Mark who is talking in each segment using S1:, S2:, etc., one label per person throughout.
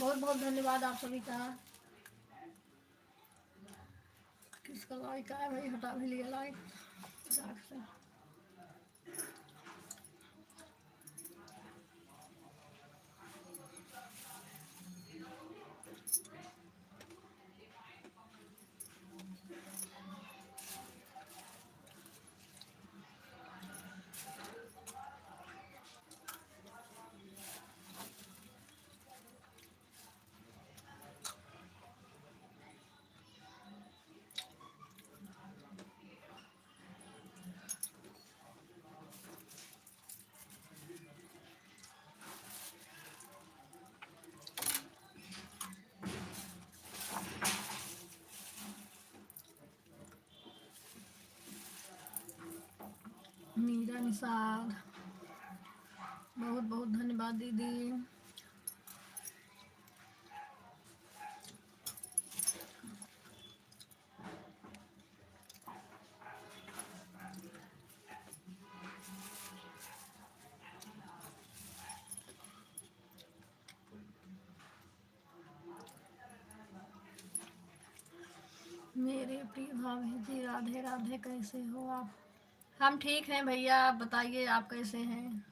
S1: बहुत बहुत धन्यवाद आप सभी का। किसका लाइक आया भाई, हटा भी लिया लाइक से। मीरा निसार, बहुत बहुत धन्यवाद दीदी। मेरे प्रिय भाभी जी, राधे राधे, कैसे हो आप? हम ठीक हैं भैया, आप बताइए आप कैसे हैं?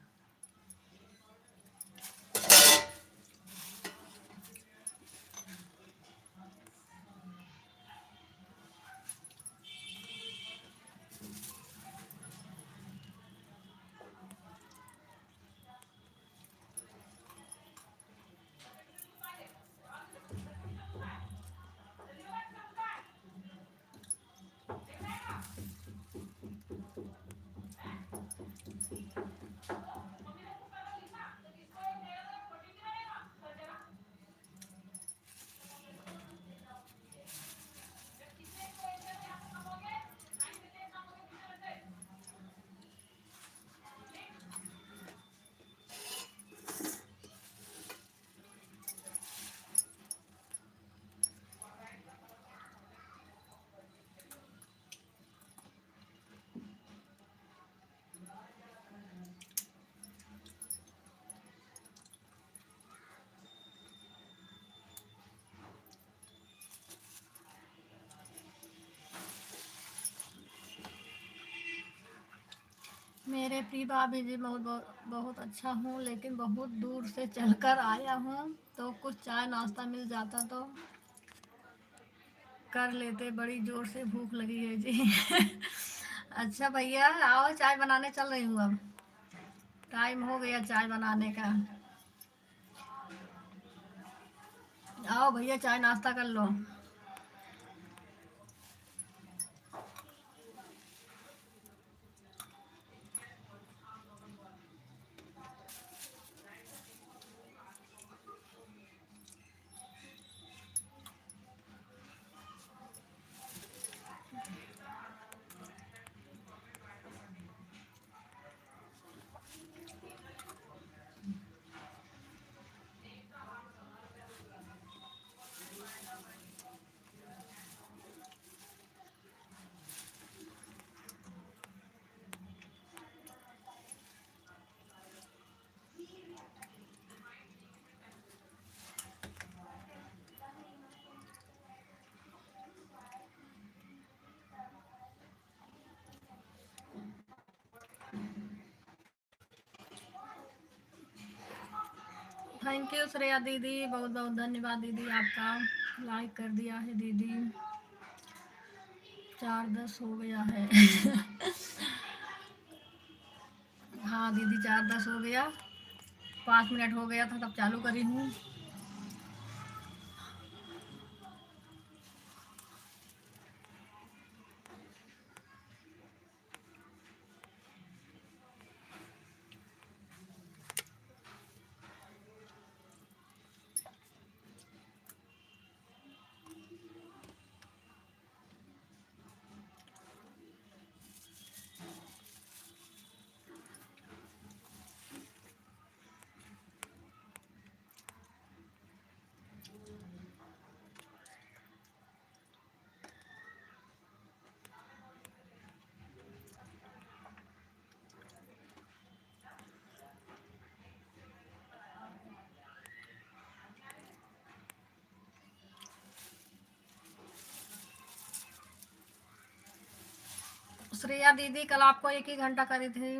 S1: मेरे प्रिय भाभी जी, बहुत अच्छा हूँ, लेकिन बहुत दूर से चलकर आया हूँ, तो कुछ चाय नाश्ता मिल जाता तो कर लेते। बड़ी जोर से भूख लगी है जी। अच्छा भैया, आओ चाय बनाने चल रही हूँ अब, टाइम हो गया चाय बनाने का। आओ भैया, चाय नाश्ता कर लो। थैंक यू श्रेया दीदी, बहुत बहुत धन्यवाद दीदी आपका, लाइक कर दिया है दीदी। 4:10 हो गया है। हाँ दीदी, 4:10 हो गया, 5 मिनट हो गया था तब चालू करी हूँ। श्रेया दीदी कल आपको 1 ही घंटा करी थी।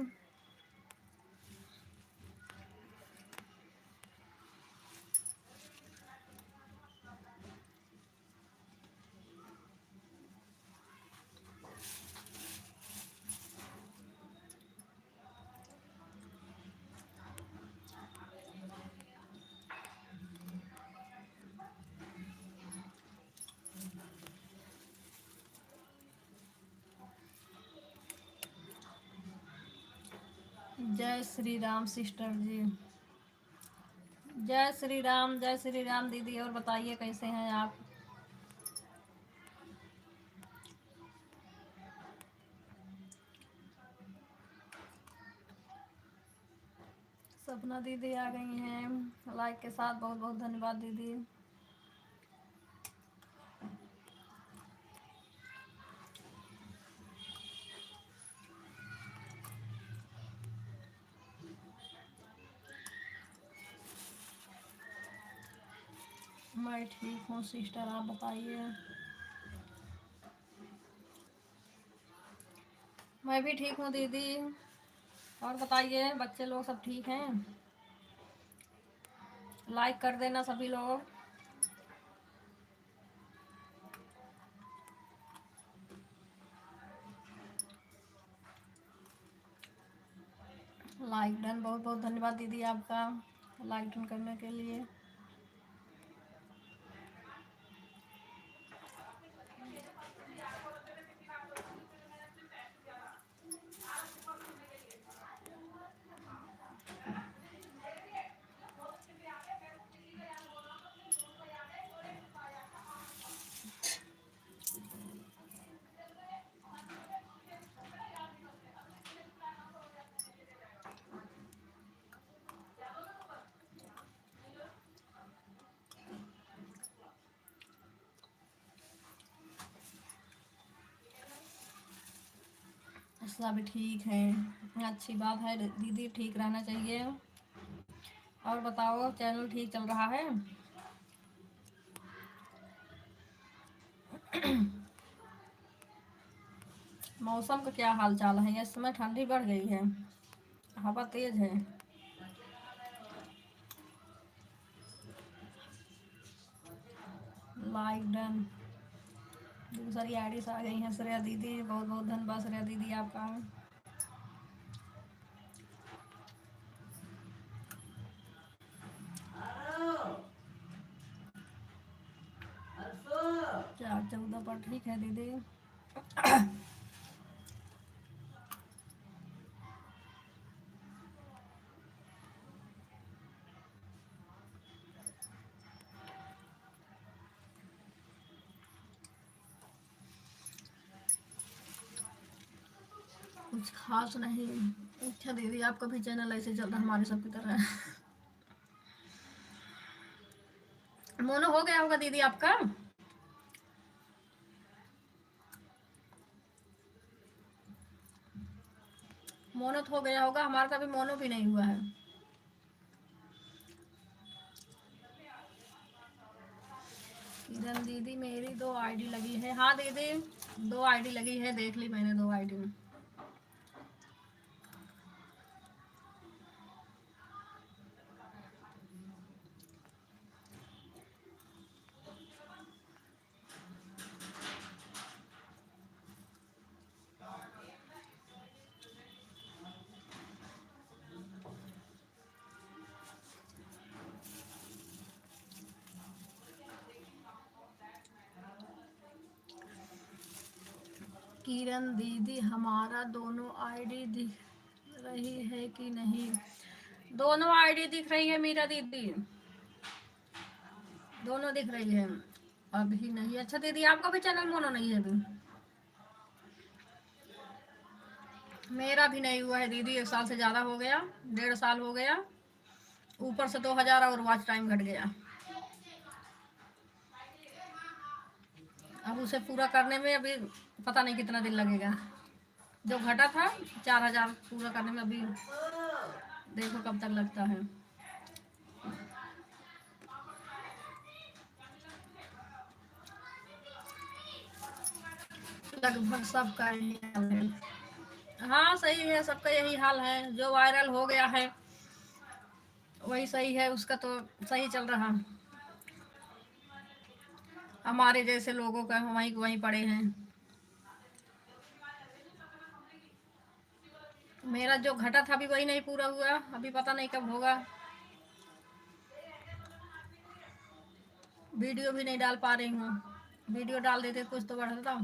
S1: जय श्री राम सिस्टर जी। जय श्री राम, जय श्री राम दीदी। और बताइए कैसे हैं आप? सपना दीदी आ गई हैं लाइक के साथ, बहुत बहुत धन्यवाद दीदी। मैं ठीक हूँ सिस्टर, आप बताइए। मैं भी ठीक हूँ दीदी। और बताइए बच्चे लोग सब ठीक हैं? लाइक कर देना सभी लोग। लाइक डन, बहुत बहुत धन्यवाद दीदी आपका लाइक डन करने के लिए। सब ठीक है, अच्छी बात है दीदी, ठीक रहना चाहिए। और बताओ चैनल ठीक चल रहा है? मौसम का क्या हाल चाल है? इस समय ठंडी बढ़ गई है, हवा तेज है। Like done. दूसरी आईडी आ गई हैं श्रेया दीदी, बहुत बहुत धन्यवाद श्रेया दीदी आपका। चार 14 पर ठीक है दीदी। कुछ खास नहीं। अच्छा दीदी आपका भी चैनल ऐसे चल रहा है हमारे सबकी तरह? मोनो हो गया होगा दीदी आपका? मोनो तो हो गया होगा, हमारा तो अभी मोनो भी नहीं हुआ है। किरण दीदी मेरी 2 आईडी लगी है। हाँ दीदी 2 आईडी लगी है, देख ली मैंने 2 आईडी में। किरण दीदी हमारा दोनों आईडी दिख रही है कि नहीं? दोनों आईडी दिख रही है मीरा दीदी, दोनों दिख रही है। अभी नहीं। अच्छा दीदी आपका भी चैनल मोनो नहीं है अभी? मेरा भी नहीं हुआ है दीदी, 1 साल से ज़्यादा हो गया, 1.5 साल हो गया। ऊपर से 2000 और वॉच टाइम घट गया। अब उसे पूरा करने में अभी पता नहीं कितना दिन लगेगा। जो घटा था 4000 पूरा करने में अभी देखो कब तक लगता है। लगभग सबका यही हाल है। हाँ सही है, सबका यही हाल है, जो वायरल हो गया है वही सही है, उसका तो सही चल रहा। हमारे जैसे लोगों का वहीं वहीं पड़े हैं। मेरा जो घटा था अभी वही नहीं पूरा हुआ, अभी पता नहीं कब होगा। वीडियो भी नहीं डाल पा रही हूँ, वीडियो डाल देते कुछ तो बढ़ता।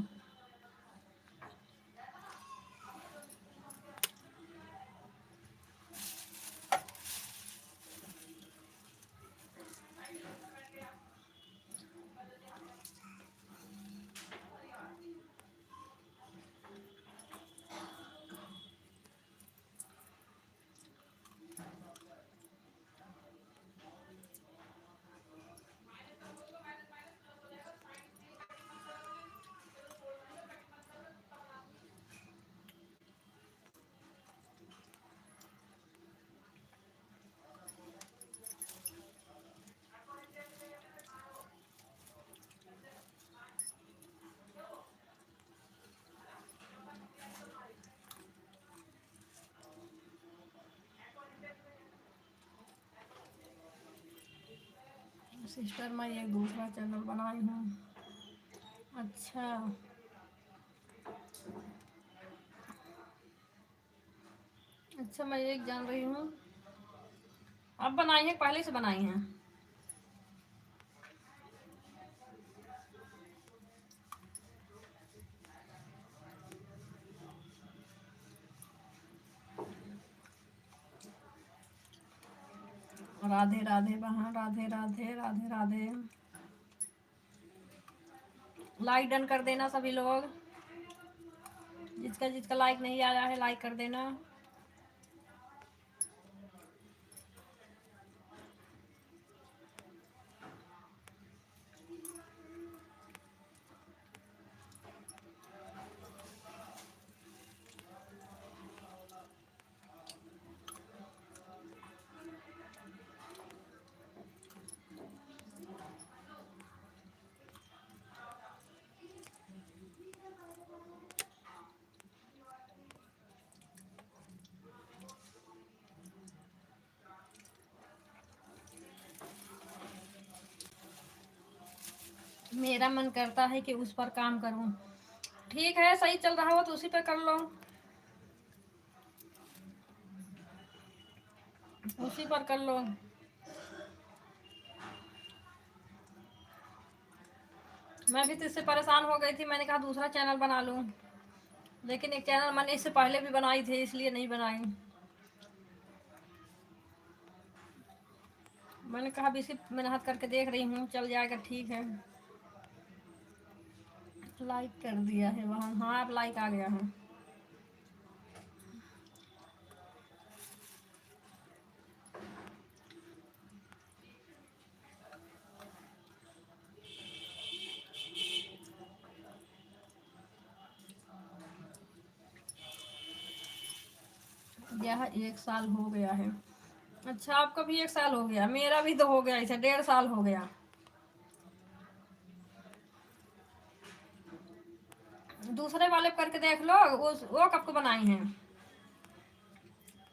S1: सिस्टर मैं एक दूसरा चैनल बनाई हूँ। अच्छा। अच्छा मैं एक जान रही हूँ, अब बनाई है पहले से बनाई है। राधे राधे बहन, राधे राधे राधे राधे। लाइक डन कर देना सभी लोग, जिसका जिसका लाइक नहीं आया है लाइक कर देना। मेरा मन करता है कि उस पर काम करूं। ठीक है, सही चल रहा हो तो उसी पे कर लो, उसी पर कर लो। मैं भी तो इससे परेशान हो गई थी, मैंने कहा दूसरा चैनल बना लूं, लेकिन एक चैनल मैंने इससे पहले भी बनाई थी इसलिए नहीं बनाई। मैंने कहा अभी इसी मेहनत करके देख रही हूँ, चल जाएगा ठीक है। लाइक कर दिया है वहाँ, हाँ अब लाइक आ गया है। यह 1 साल हो गया है। अच्छा आपका भी 1 साल हो गया, मेरा भी तो हो गया, इसे 1.5 साल हो गया। दूसरे वाले करके देख लो, वो कब को बनाई हैं।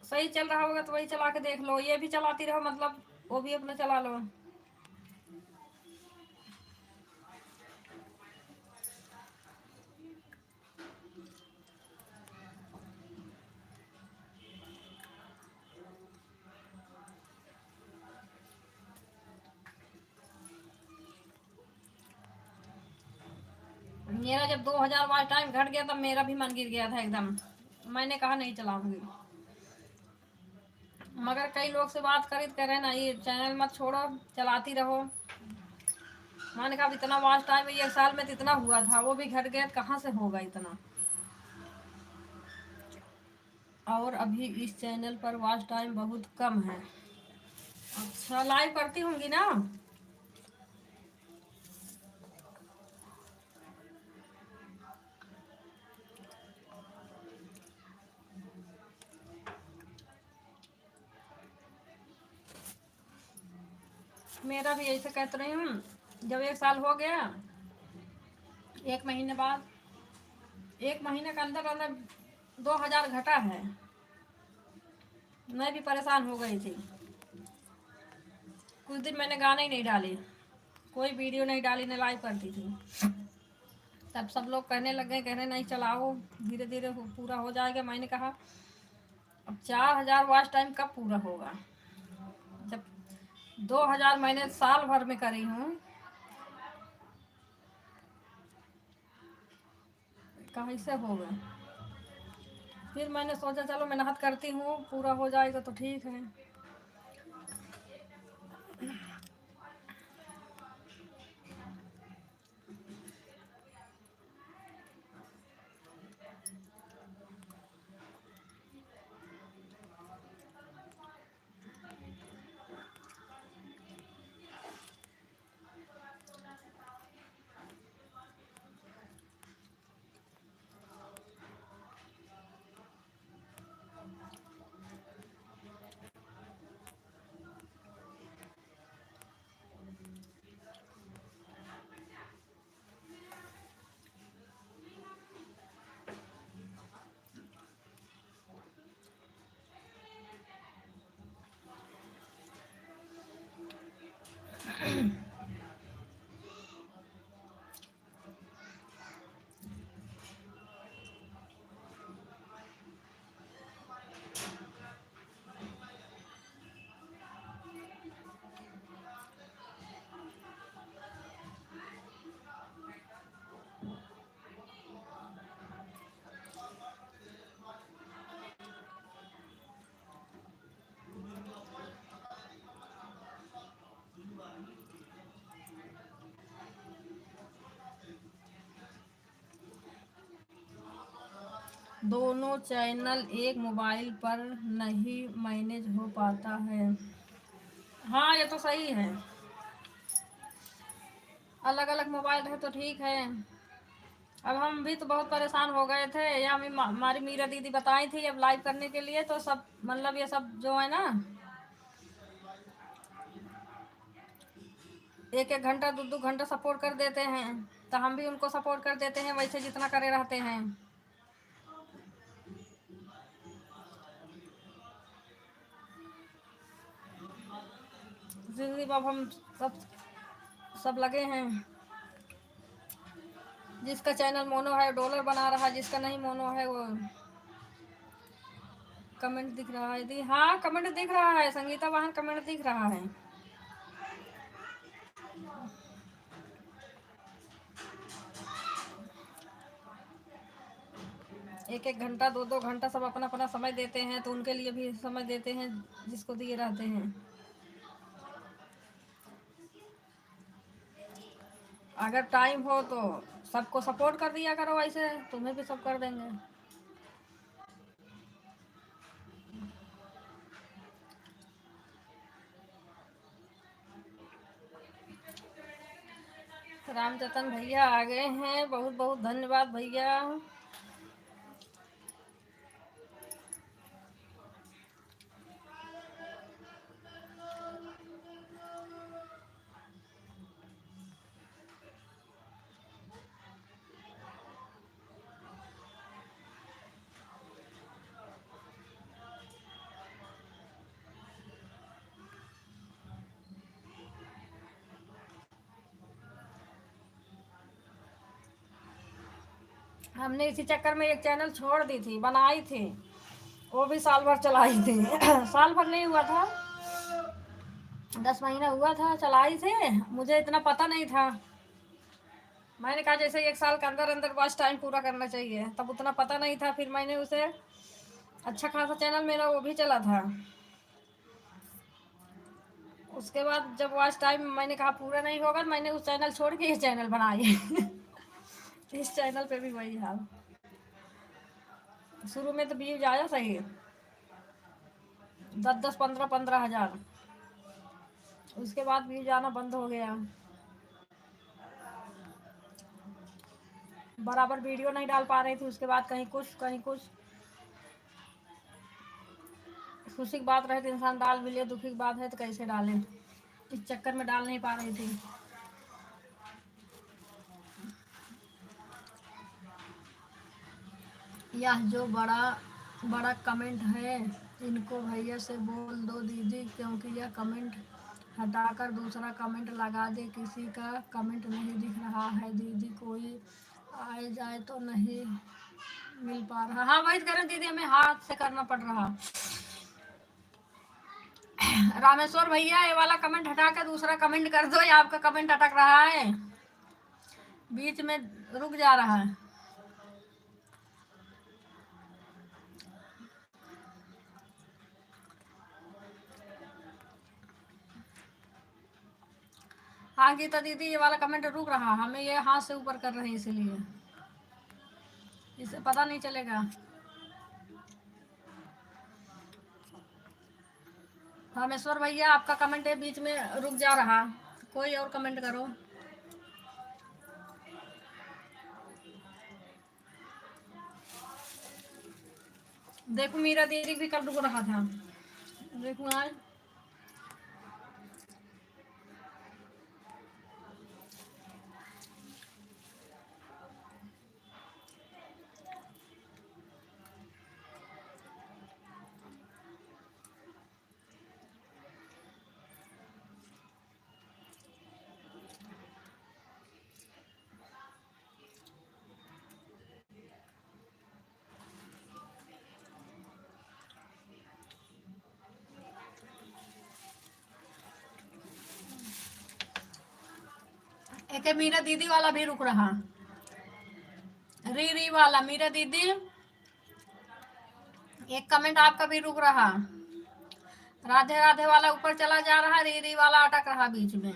S1: सही चल रहा होगा तो वही चला के देख लो, ये भी चलाती रहो, मतलब वो भी अपना चला लो। मेरा जब 2000 वाच टाइम घट गया तब मेरा भी मन गिर गया था एकदम, मैंने कहा नहीं चलाऊंगी। मगर कई लोग से बात करी तो कह रहे ना ये चैनल मत छोड़ो, चलाती रहो। मैंने कहा इतना वाच टाइम 1 साल में तो इतना हुआ था, वो भी घट गया, कहाँ से होगा इतना। और अभी इस चैनल पर वॉच टाइम बहुत कम है। अच्छा लाइव करती होंगी ना। मेरा भी ऐसे कहते रही हूँ, जब 1 साल हो गया, 1 महीने बाद, 1 महीने के अंदर अंदर 2000 घटा है। मैं भी परेशान हो गई थी। कुछ दिन मैंने गाने ही नहीं डाले, कोई वीडियो नहीं डाली, न लाइव करती थी। तब सब लोग कहने लगे, कहने नहीं चलाओ, धीरे धीरे पूरा हो जाएगा। मैंने कहा अब 4000 वॉच टाइम कब पूरा होगा, जब 2000 मैंने साल भर में करी हूँ, कहीं से होगा। फिर मैंने सोचा चलो मेहनत करती हूँ, पूरा हो जाएगा तो ठीक है। दोनों चैनल एक मोबाइल पर नहीं मैनेज हो पाता है। हाँ, ये तो सही है। अलग अलग मोबाइल है तो ठीक है। अब हम भी तो बहुत परेशान हो गए थे। ये हमारी मीरा दीदी बताई थी अब लाइव करने के लिए, तो सब मतलब ये सब जो है ना, 1 1 घंटा 2 2 घंटा सपोर्ट कर देते हैं, तो हम भी उनको सपोर्ट कर देते हैं वैसे जितना करे रहते हैं। जिंदगी अब हम सब सब लगे हैं। जिसका चैनल मोनो है डॉलर बना रहा है, जिसका नहीं मोनो है वो कमेंट दिख रहा है दी। हाँ, कमेंट दिख रहा है, संगीता वाहन कमेंट दिख रहा है। 1 1 घंटा 2 2 घंटा सब अपना अपना समय देते हैं, तो उनके लिए भी समय देते हैं जिसको दिए रहते हैं। अगर टाइम हो तो सबको सपोर्ट कर दिया करो, ऐसे तुम्हें भी सब कर देंगे। रामचतन भैया आ गए हैं, बहुत बहुत धन्यवाद भैया। हमने इसी चक्कर में एक चैनल छोड़ दी थी, बनाई थी, वो भी साल भर चलाई थी। साल भर नहीं हुआ था, 10 महीना हुआ था चलाई थी। मुझे इतना पता नहीं था, मैंने कहा जैसे 1 साल के अंदर अंदर बस टाइम पूरा करना चाहिए, तब उतना पता नहीं था। फिर मैंने उसे अच्छा खासा चैनल मेरा वो भी चला था। उसके बाद जब वॉच टाइम मैंने कहा पूरा नहीं होगा, मैंने उस चैनल छोड़ के ये चैनल बनाई। इस चैनल पे भी वही हाल। शुरू में तो व्यूज आया सही, 10 10 15 15 हज़ार। उसके बाद व्यूज आना बंद हो गया। बराबर वीडियो नहीं डाल पा रही थी, उसके बाद कहीं कुछ कहीं कुछ। खुशी की बात रहे तो इंसान डाल भी ले, दुखी की बात है तो कैसे डालें, इस चक्कर में डाल नहीं पा रही थी। यह जो बड़ा बड़ा कमेंट है इनको भैया से बोल दो दीदी, क्योंकि यह कमेंट हटाकर दूसरा कमेंट लगा दे। किसी का कमेंट नहीं दिख रहा है दीदी, कोई आए जाए तो नहीं मिल पा रहा। हाँ वही तो कह रहे हैं दीदी, हमें हाथ से करना पड़ रहा। रामेश्वर भैया ये वाला कमेंट हटा के दूसरा कमेंट कर दो, ये आपका कमेंट अटक रहा है, बीच में रुक जा रहा है। हाँ गीता दीदी ये वाला कमेंट रुक रहा, हमें ये हाथ से ऊपर कर रहे हैं इसीलिए, इसे पता नहीं चलेगा। रामेश्वर भैया आपका कमेंट है बीच में रुक जा रहा, कोई और कमेंट करो। देखो मीरा दीदी भी कल रुक रहा था, देखो आज एक मीरा दीदी वाला भी रुक रहा, री वाला मीरा दीदी एक कमेंट आपका भी रुक रहा, राधे राधे वाला ऊपर चला जा रहा, री वाला अटक रहा बीच में।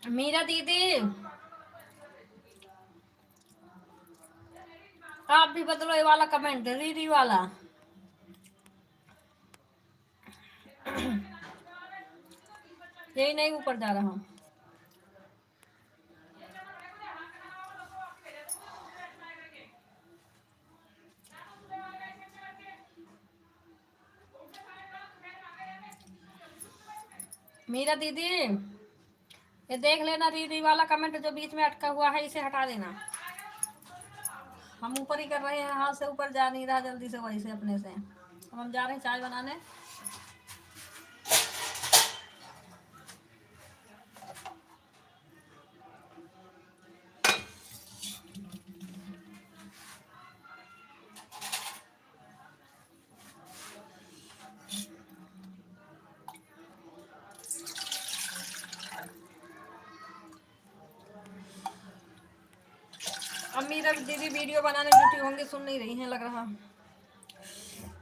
S1: मीरा दीदी आप भी बदलो ये वाला कमेंट, री वाला। यही नहीं ऊपर जा रहा हूँ। मीरा दीदी ये देख लेना, री वाला कमेंट जो बीच में अटका हुआ है इसे हटा देना। हम ऊपर ही कर रहे हैं, हाथ से ऊपर जा नहीं रहा जल्दी से, वही से अपने से। अब हम जा रहे हैं चाय बनाने। अब मीरा दीदी वीडियो बनाने जुटी होंगी, सुन नहीं रही हैं लग रहा।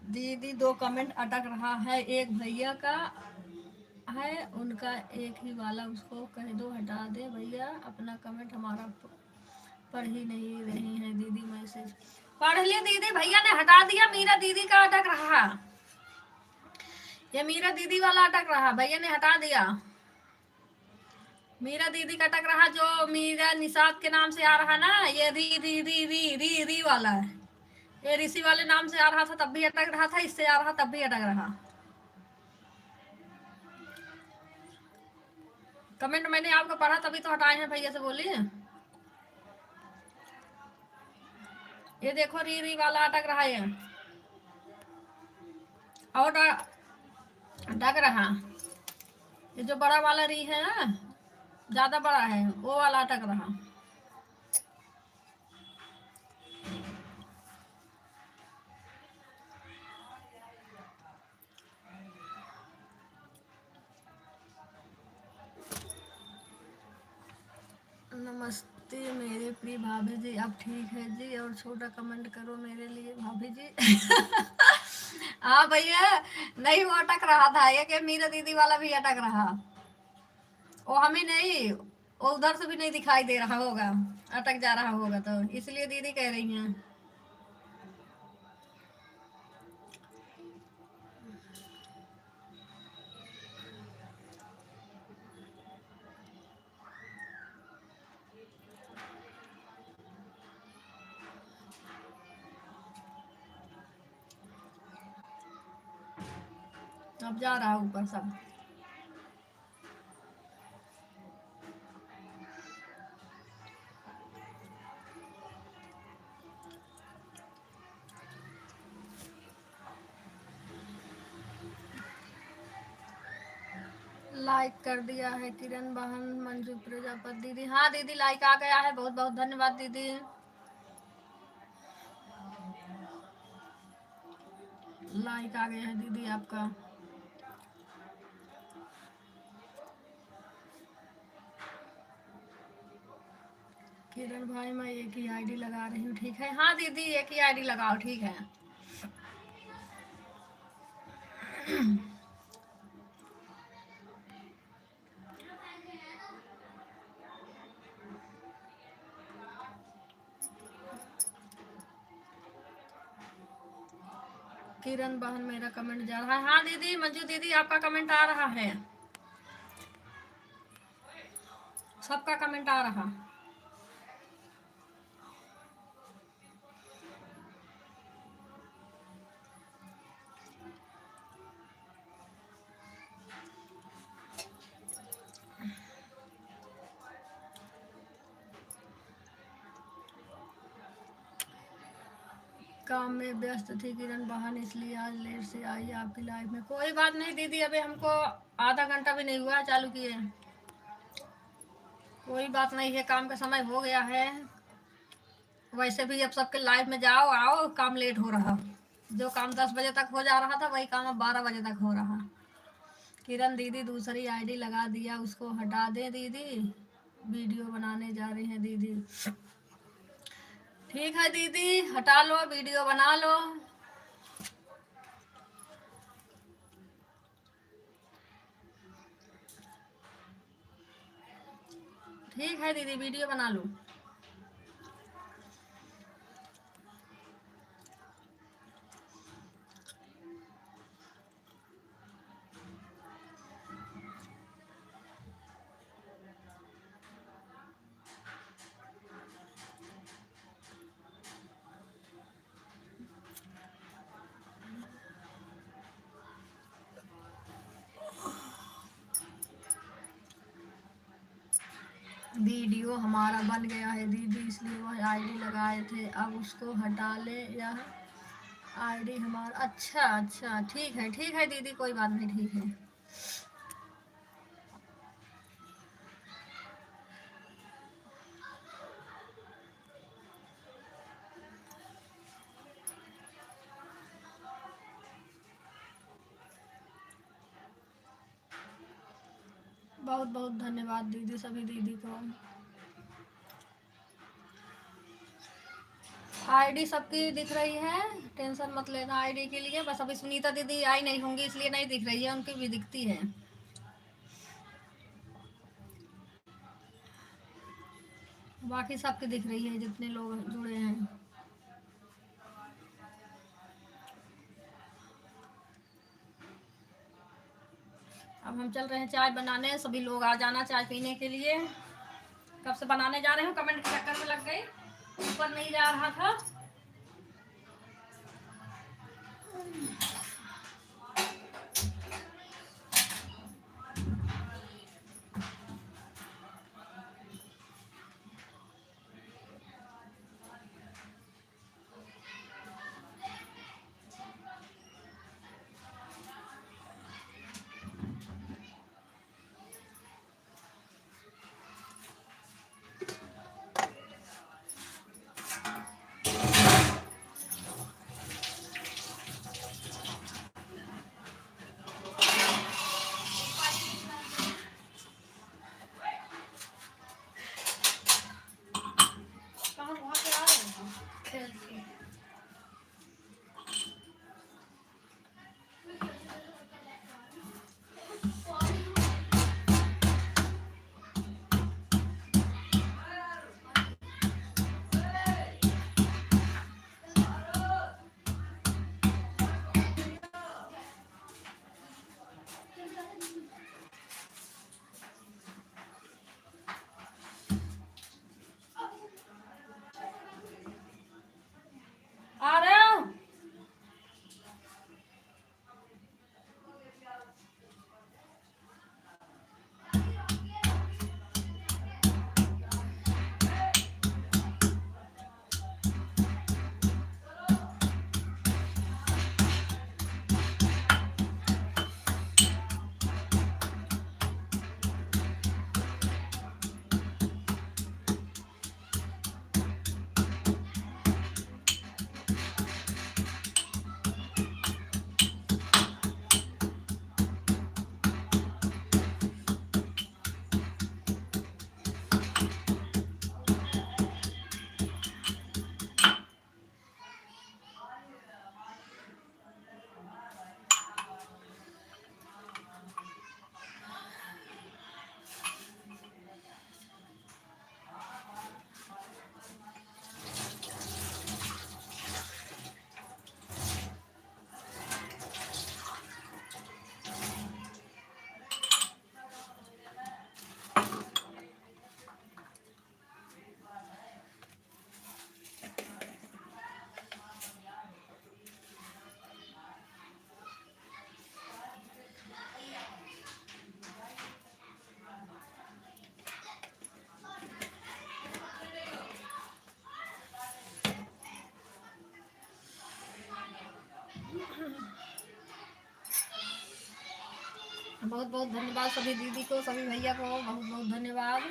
S1: दीदी दो कमेंट अटक रहा है, एक भैया का है, उनका एक ही वाला, उसको कह दो हटा दे भैया, अपना कमेंट हमारा पढ़ ही नहीं रही है दीदी, मैसेज पढ़ लिया दीदी, भैया ने हटा दिया। मीरा दीदी का अटक रहा, ये मीरा दीदी वाला अटक रहा, भैया ने हटा दिया। मीरा दीदी का अटक रहा, जो मीरा निषाद के नाम से आ रहा ना, ये री री री री री री वाला है, ये ऋषि वाले नाम से आ रहा था तब भी अटक रहा था, इससे आ रहा तब भी अटक रहा। कमेंट मैंने आपको पढ़ा तभी तो हटाए हैं, भैया से बोलिए। ये देखो री वाला अटक रहा है, और अटक रहा। ये जो बड़ा वाला री है ना, ज्यादा बड़ा है, वो वाला अटक रहा। नमस्ते मेरे प्रिय भाभी जी, अब ठीक है जी, और छोटा कमेंट करो मेरे लिए भाभी जी। हाँ भैया, नहीं वो अटक रहा था, ये कि मीरा दीदी वाला भी अटक रहा। वो हमें नहीं, वो उधर से भी नहीं दिखाई दे रहा होगा, अटक जा रहा होगा, तो इसलिए दीदी कह रही हैं। अब जा रहा ऊपर सब। लाइक कर दिया है किरण बहन, मंजू प्रजापति दीदी। हाँ दीदी लाइक आ गया है, बहुत बहुत धन्यवाद दीदी। लाइक आ गया है दीदी आपका। किरण भाई मैं एक ही आईडी लगा रही हूँ, ठीक है। हाँ दीदी एक ही आईडी लगाओ, ठीक है। किरण बहन मेरा कमेंट जा रहा है। हाँ दीदी मंजू दीदी आपका कमेंट आ रहा है, सबका कमेंट आ रहा। काम में व्यस्त थी किरण बहन, इसलिए आज लेट से आई आपकी लाइफ में। कोई बात नहीं दीदी, अभी हमको आधा घंटा भी नहीं हुआ चालू किए। कोई बात नहीं है, काम का समय हो गया है। वैसे भी अब सबके लाइफ में जाओ आओ, काम लेट हो रहा। जो काम 10 बजे तक हो जा रहा था वही काम अब 12 बजे तक हो रहा। किरण दीदी दूसरी आईडी लगा दिया, उसको हटा दे दीदी, वीडियो बनाने जा रही हैं दीदी। ठीक है दीदी हटा लो, वीडियो बना लो। ठीक है दीदी वीडियो बना लो। वीडियो हमारा बन गया है दीदी, इसलिए वह आईडी लगाए थे, अब उसको हटा ले। यह आईडी हमारा। अच्छा अच्छा ठीक है दीदी, कोई बात नहीं, ठीक है। बहुत बहुत धन्यवाद दीदी, सभी दीदी को। आईडी सबकी दिख रही है, टेंशन मत लेना आईडी के लिए। बस अभी सुनीता दीदी आई नहीं होंगी इसलिए नहीं दिख रही है, उनकी भी दिखती है। बाकी सबकी दिख रही है जितने लोग जुड़े हैं। अब हम चल रहे हैं चाय बनाने, सभी लोग आ जाना चाय पीने के लिए। कब से बनाने जा रहे हो, कमेंट के चक्कर में लग गई, ऊपर नहीं जा रहा था। बहुत बहुत धन्यवाद सभी दीदी को, सभी भैया को बहुत बहुत धन्यवाद।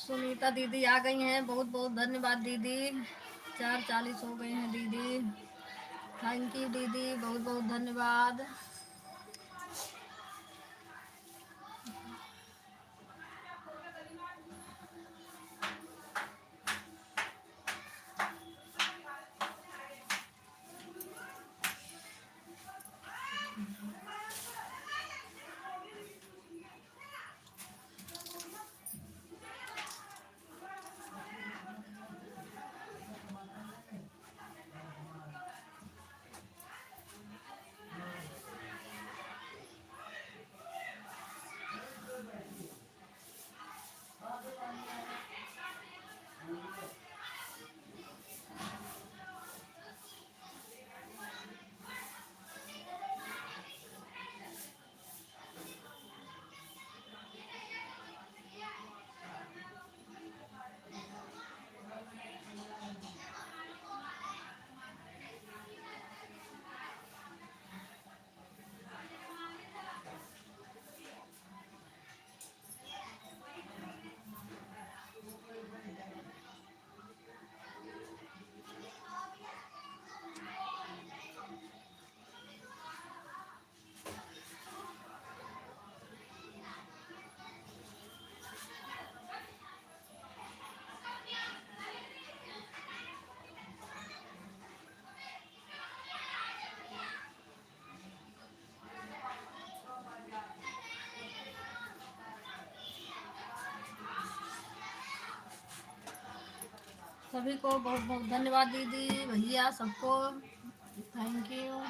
S1: सुनीता दीदी आ गई हैं, बहुत बहुत धन्यवाद दीदी। 4:40 हो गए हैं दीदी। थैंक यू दीदी, बहुत बहुत धन्यवाद। सभी को बहुत बहुत धन्यवाद दीदी भैया सबको, थैंक यू।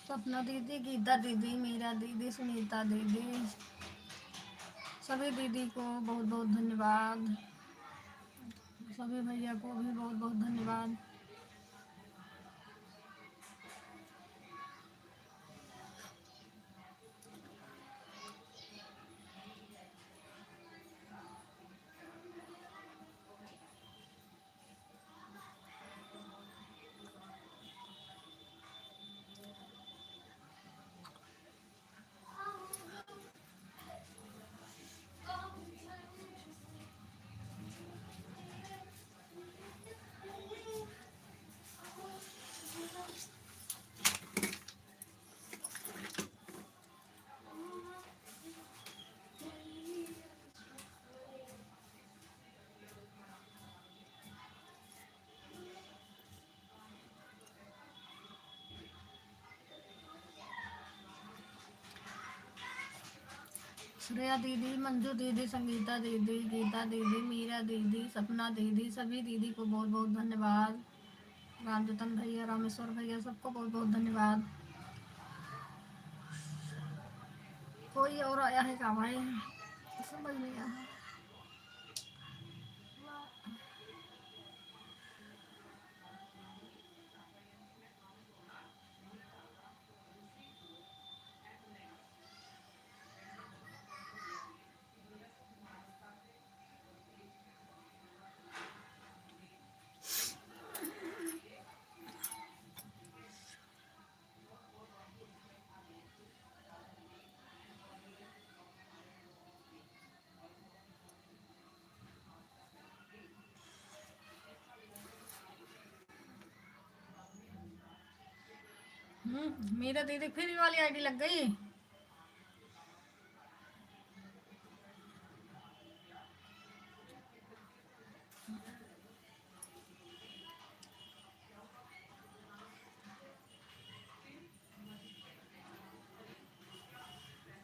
S1: सपना दीदी, गीता दीदी, मीरा दीदी, सुनीता दीदी, सभी दीदी को बहुत बहुत धन्यवाद। सभी भैया को भी बहुत बहुत धन्यवाद। श्रेया दीदी, मंजू दीदी, संगीता दीदी, गीता दीदी, मीरा दीदी, सपना दीदी, सभी दीदी को बहुत बहुत धन्यवाद। रामजतन भैया, रामेश्वर भैया, सबको बहुत बहुत धन्यवाद। कोई और आया है क्या भाई, समझ नहीं आया। मेरा दीदी फिर वाली आईडी लग गई।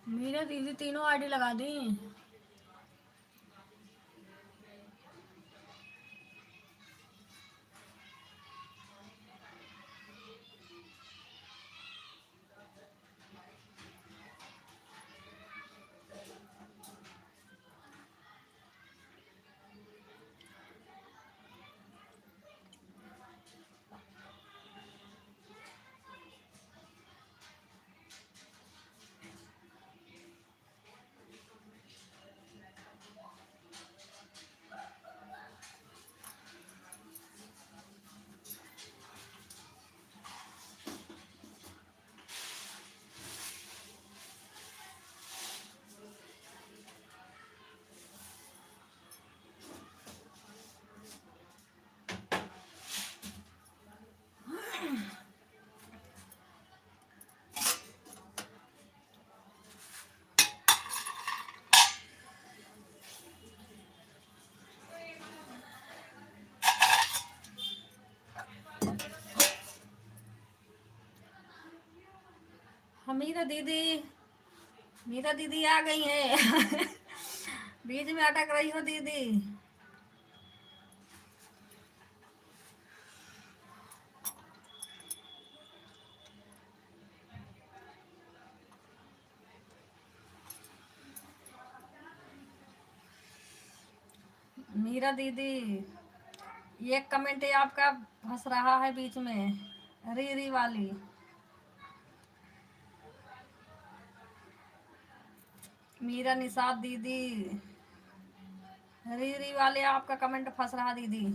S1: मेरा दीदी तीनों आईडी लगा दी। मीरा दीदी, मीरा दीदी आ गई है। बीच में अटक रही हो दीदी। मीरा दीदी, ये कमेंट आपका फंस रहा है बीच में, री वाली। मीरा निषाद दीदी, री वाले आपका कमेंट फंस रहा दीदी।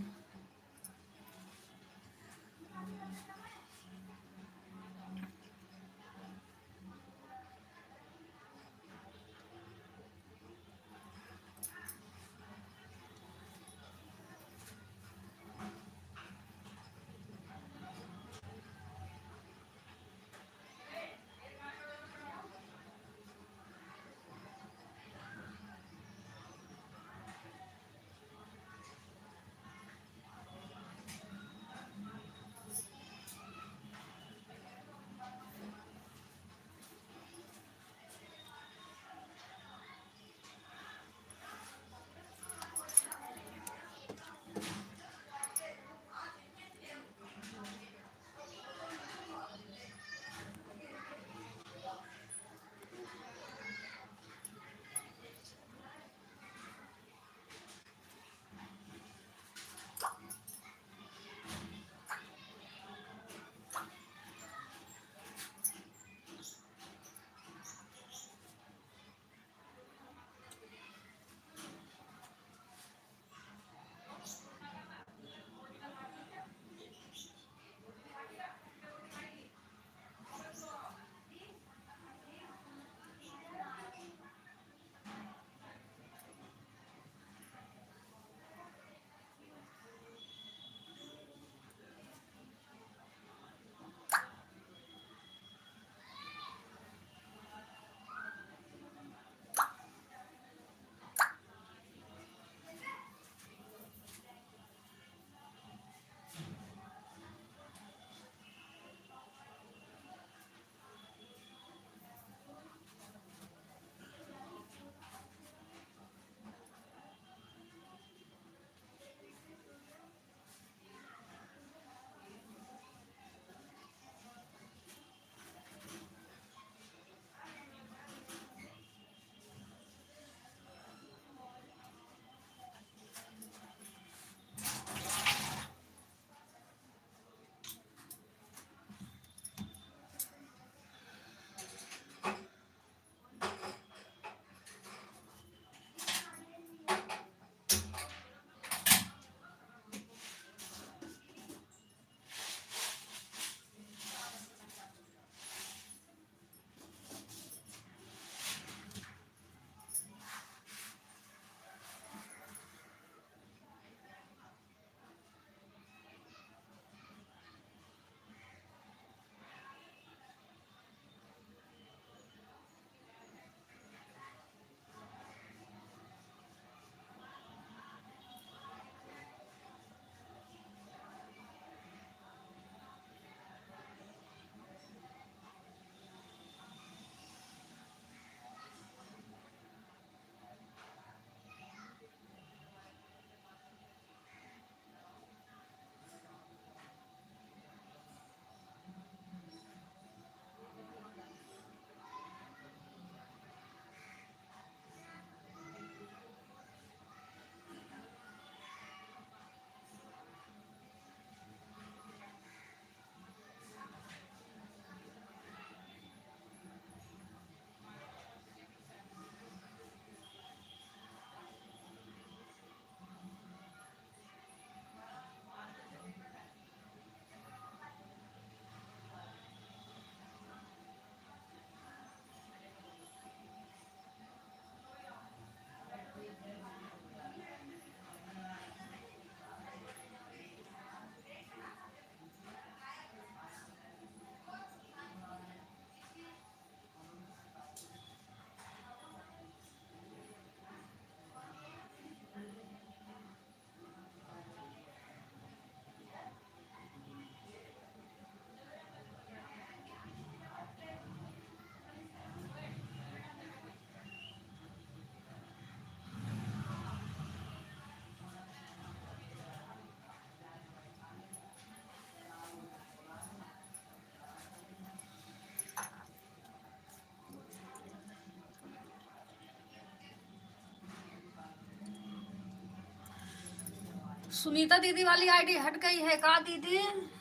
S1: सुनीता दीदी वाली आईडी हट गई है का दीदी?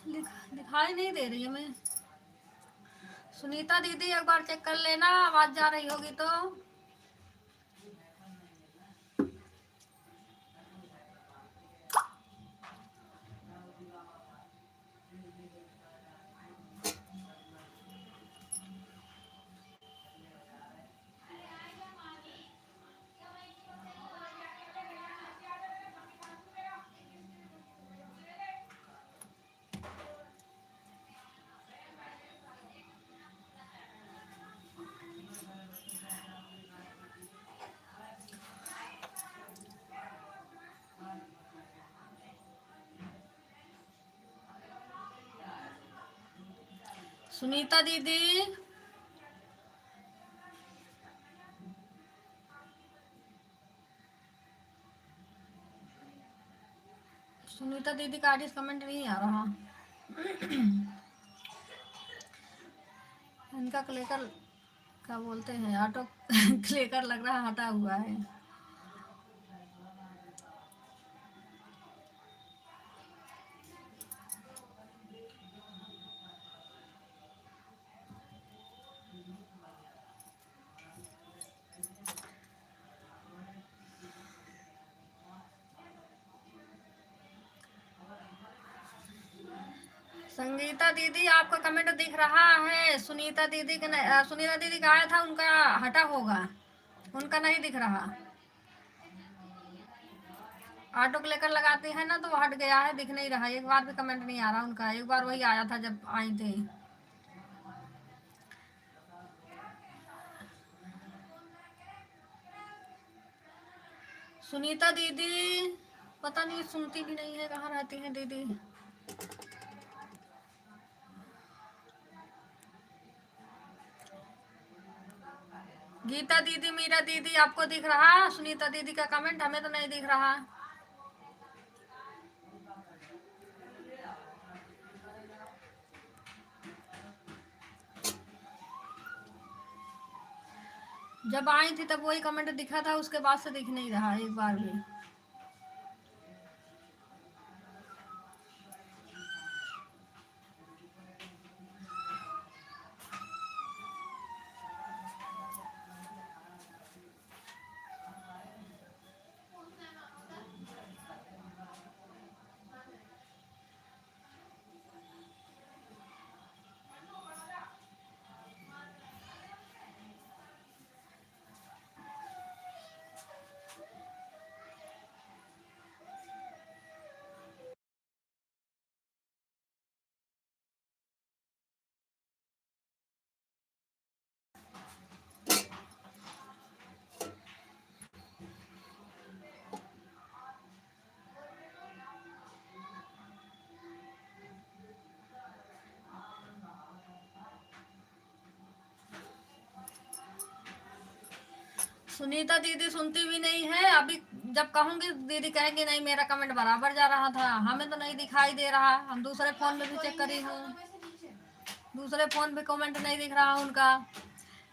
S1: दिखाई नहीं दे रही है मैं। सुनीता दीदी एक बार चेक कर लेना, आवाज जा रही होगी तो। सुनीता दीदी, सुनीता दीदी का आईडी कमेंट नहीं आ रहा। इनका क्लिकर क्या बोलते हैं, ऑटो क्लिकर लग रहा हटा हुआ है। संगीता दीदी आपका कमेंट दिख रहा है। सुनीता दीदी का सुनीता दीदी का आया था, उनका हटा होगा, उनका नहीं दिख रहा। ऑटो क्लिकर लगाती है ना तो वो हट गया है, दिख नहीं रहा। एक बार भी कमेंट नहीं आ रहा उनका। एक बार वही आया था जब आई थे। सुनीता दीदी पता नहीं सुनती भी नहीं है, कहाँ रहती है दीदी। गीता दीदी, मीरा दीदी आपको दिख रहा? सुनीता दीदी का कमेंट हमें तो नहीं दिख रहा। जब आई थी तब वही कमेंट दिखा था, उसके बाद से दिख नहीं रहा एक बार भी। सुनीता दीदी सुनती भी नहीं है। अभी जब कहूंगी दीदी कहेंगे नहीं मेरा कमेंट बराबर जा रहा था, हमें तो नहीं दिखाई दे रहा। हम दूसरे फोन में भी चेक करी हूँ, दूसरे फोन पे कमेंट नहीं दिख रहा उनका।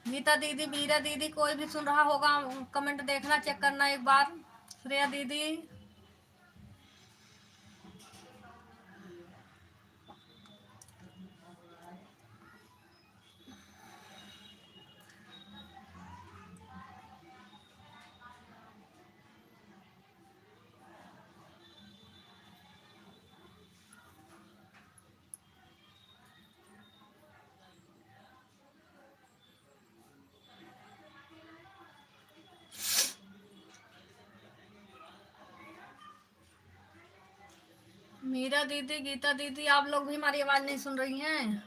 S1: गीता दीदी, मीरा दीदी, कोई भी सुन रहा होगा कमेंट देखना, चेक करना एक बार। श्रेया दीदी, मीरा दीदी, गीता दीदी, आप लोग भी हमारी आवाज नहीं सुन रही हैं?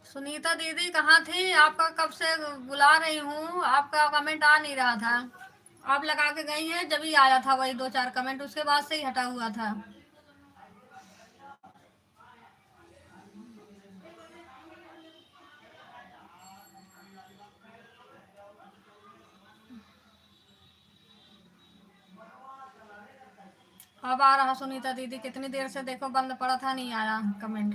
S1: सुनीता दीदी कहाँ थी? आपका कब से बुला रही हूँ, आपका कमेंट आ नहीं रहा था। आप लगा के गई हैं जब ही आया था वही 2-4 कमेंट, उसके बाद से ही हटा हुआ था। अब आ रहा सुनीता दीदी, कितनी देर से देखो बंद पड़ा था, नहीं आया कमेंट।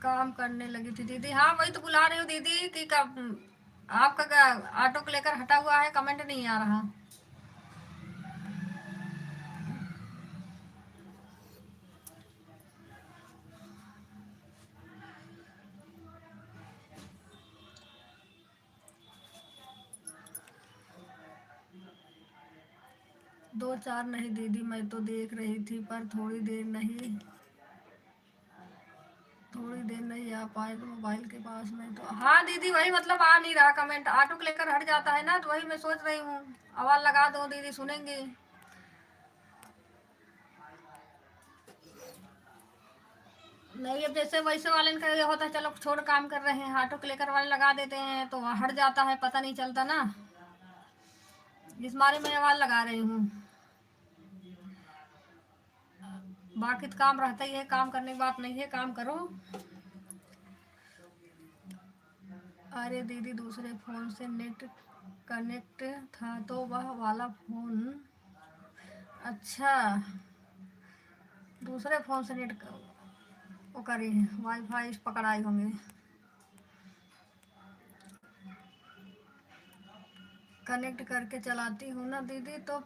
S1: काम करने लगी थी दीदी। हाँ वही तो बुला रही हूँ दीदी कि कब आपका ऑटो को लेकर हटा हुआ है, कमेंट नहीं आ रहा। 2-4 नहीं दीदी, मैं तो देख रही थी पर थोड़ी देर नहीं आ पाए तो मोबाइल के पास में तो। हाँ दीदी वही मतलब आ नहीं रहा कमेंट, ऑटो को लेकर हट जाता है ना, तो वही मैं सोच रही हूँ आवाज लगा दो दीदी सुनेंगे। नहीं अब जैसे वैसे वाले का ये होता है चलो छोड़ काम कर रहे हैं, ऑटो को लेकर वाले लगा देते हैं तो हट जाता है, पता नहीं चलता ना, इस बारे में आवाज लगा रही हूँ। बाकी तो काम रहता ही है, काम करने की बात नहीं है, काम करो। अरे दीदी दूसरे फ़ोन से नेट कनेक्ट था तो वह वाला फ़ोन। अच्छा दूसरे फ़ोन से नेट वो करी वाईफाई पकड़ाई होंगे। कनेक्ट करके चलाती हूँ ना दीदी तो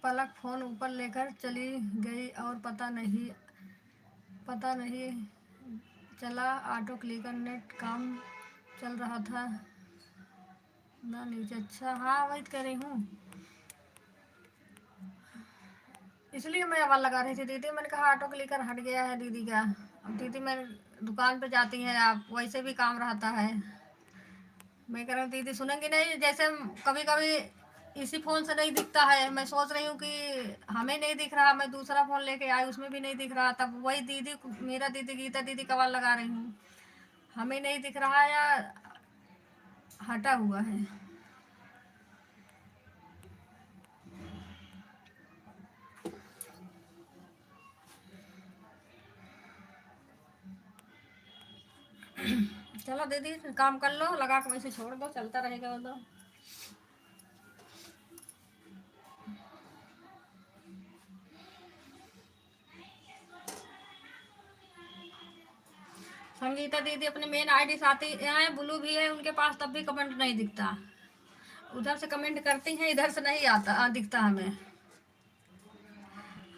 S1: पलक फ़ोन ऊपर लेकर चली गई और पता नहीं चला ऑटो क्लिकर नेट काम चल रहा था ना नीचे। अच्छा हाँ वही कह रही हूँ, इसलिए मैं आवाज़ लगा रही थी दीदी, मैंने कहा ऑटो क्लिकर हट गया है दीदी का। अब दीदी मैं दुकान पे जाती हैं आप, वैसे भी काम रहता है। मैं कह रही हूँ दीदी सुनेंगी नहीं, जैसे कभी कभी इसी फ़ोन से नहीं दिखता है, मैं सोच रही हूँ कि हमें नहीं दिख रहा, मैं दूसरा फ़ोन लेके आई उसमें भी नहीं दिख रहा, तब वही दीदी मेरा दीदी गीता दीदी का आवाज़ लगा रही हूँ, हमें नहीं दिख रहा या हटा हुआ है। चलो दीदी काम कर लो, लगा के वैसे छोड़ दो, चलता रहेगा वो तो। संगीता दीदी अपने मेन आईडी से आती हैं, ब्लू भी है उनके पास, तब भी कमेंट नहीं दिखता, उधर से कमेंट करती हैं इधर से नहीं आता दिखता हमें।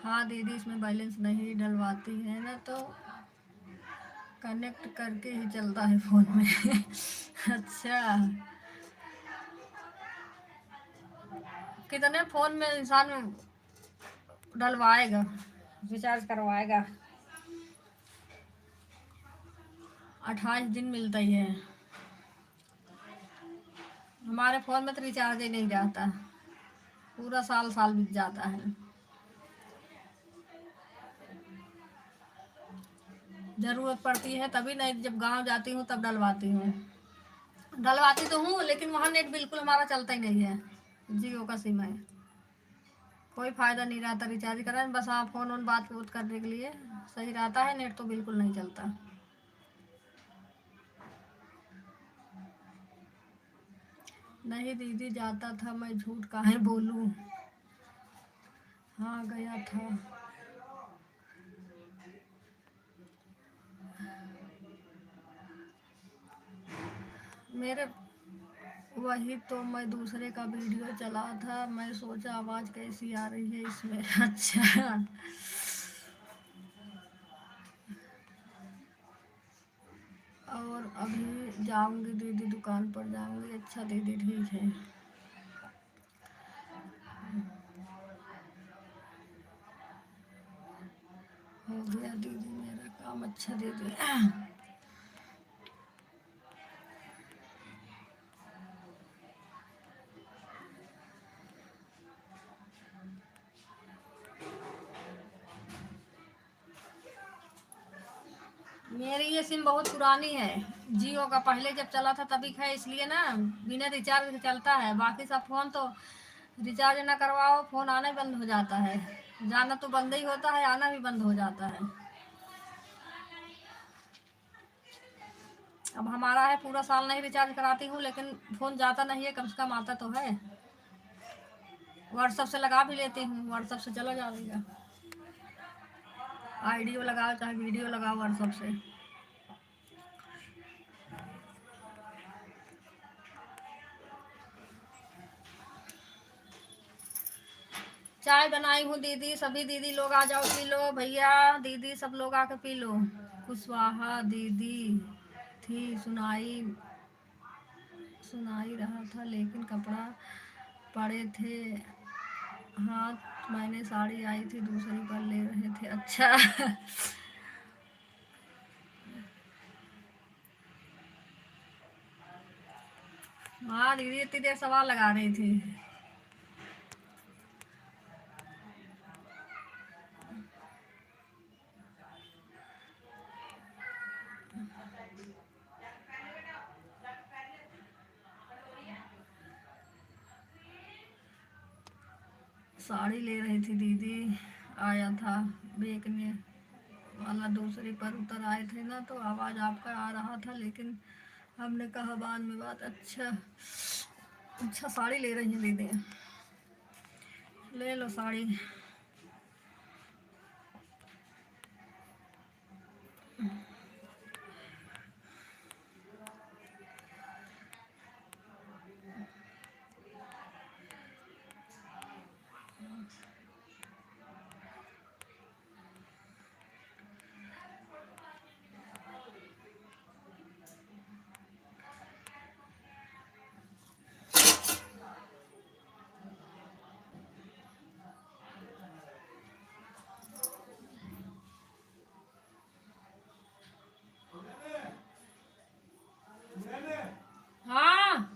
S1: हाँ दीदी इसमें बैलेंस नहीं डलवाती है ना तो कनेक्ट करके ही चलता है फ़ोन में। अच्छा कितने फ़ोन में इंसान डलवाएगा, रिचार्ज करवाएगा, 28 दिन मिलता ही है। हमारे फ़ोन में तो रिचार्ज ही नहीं जाता, पूरा साल साल बीत जाता है। ज़रूरत पड़ती है तभी, नहीं जब गांव जाती हूँ तब डलवाती हूँ। डलवाती तो हूँ लेकिन वहाँ नेट बिल्कुल हमारा चलता ही नहीं है, जियो का सिम है, कोई फ़ायदा नहीं रहता रिचार्ज कराने, बस हाँ फ़ोन ऑन बात वूत करने के लिए सही रहता है, नेट तो बिल्कुल नहीं चलता। नहीं दीदी जाता था, मैं झूठ काहे बोलूँ। हाँ गया था। मेरे वही तो मैं दूसरे का वीडियो चला था, मैं सोचा आवाज़ कैसी आ रही है इसमें। अच्छा और अभी जाऊंगी दीदी दुकान पर जाऊंगी। अच्छा दीदी ठीक है। हो गया दीदी मेरा काम। अच्छा दीदी मेरी ये सिम बहुत पुरानी है, जियो का पहले जब चला था तभी है, इसलिए ना बिना रिचार्ज के चलता है, बाकी सब फ़ोन तो रिचार्ज ना करवाओ फ़ोन आना ही बंद हो जाता है, जाना तो बंद ही होता है, आना भी बंद हो जाता है। अब हमारा है पूरा साल नहीं रिचार्ज कराती हूँ लेकिन फ़ोन जाता नहीं है, कम से कम आता तो है। व्हाट्सअप से लगा भी लेती हूँ, व्हाट्सअप से चला जाएगा, आईडियो लगाओ चाहे वीडियो लगाओ व्हाट्सअप से। चाय बनाई हूँ दीदी, सभी दीदी लोग आ जाओ, पी लो भैया, दीदी सब लोग आके पी लो। कुशवाहा दीदी थी, सुनाई सुनाई रहा था लेकिन कपड़ा पड़े थे हाथ, मैंने साड़ी आई थी दूसरी पर ले रहे थे। अच्छा। हाँ दीदी इतनी देर सवाल लगा रही थी। साड़ी ले रही थी दीदी, आया था बेचने वाला, दूसरी पर उतर आए थे ना तो आवाज़ आपका आ रहा था, लेकिन हमने कहा बाद में बात। अच्छा। अच्छा साड़ी ले रही हैं दीदी, ले लो साड़ी। हाँ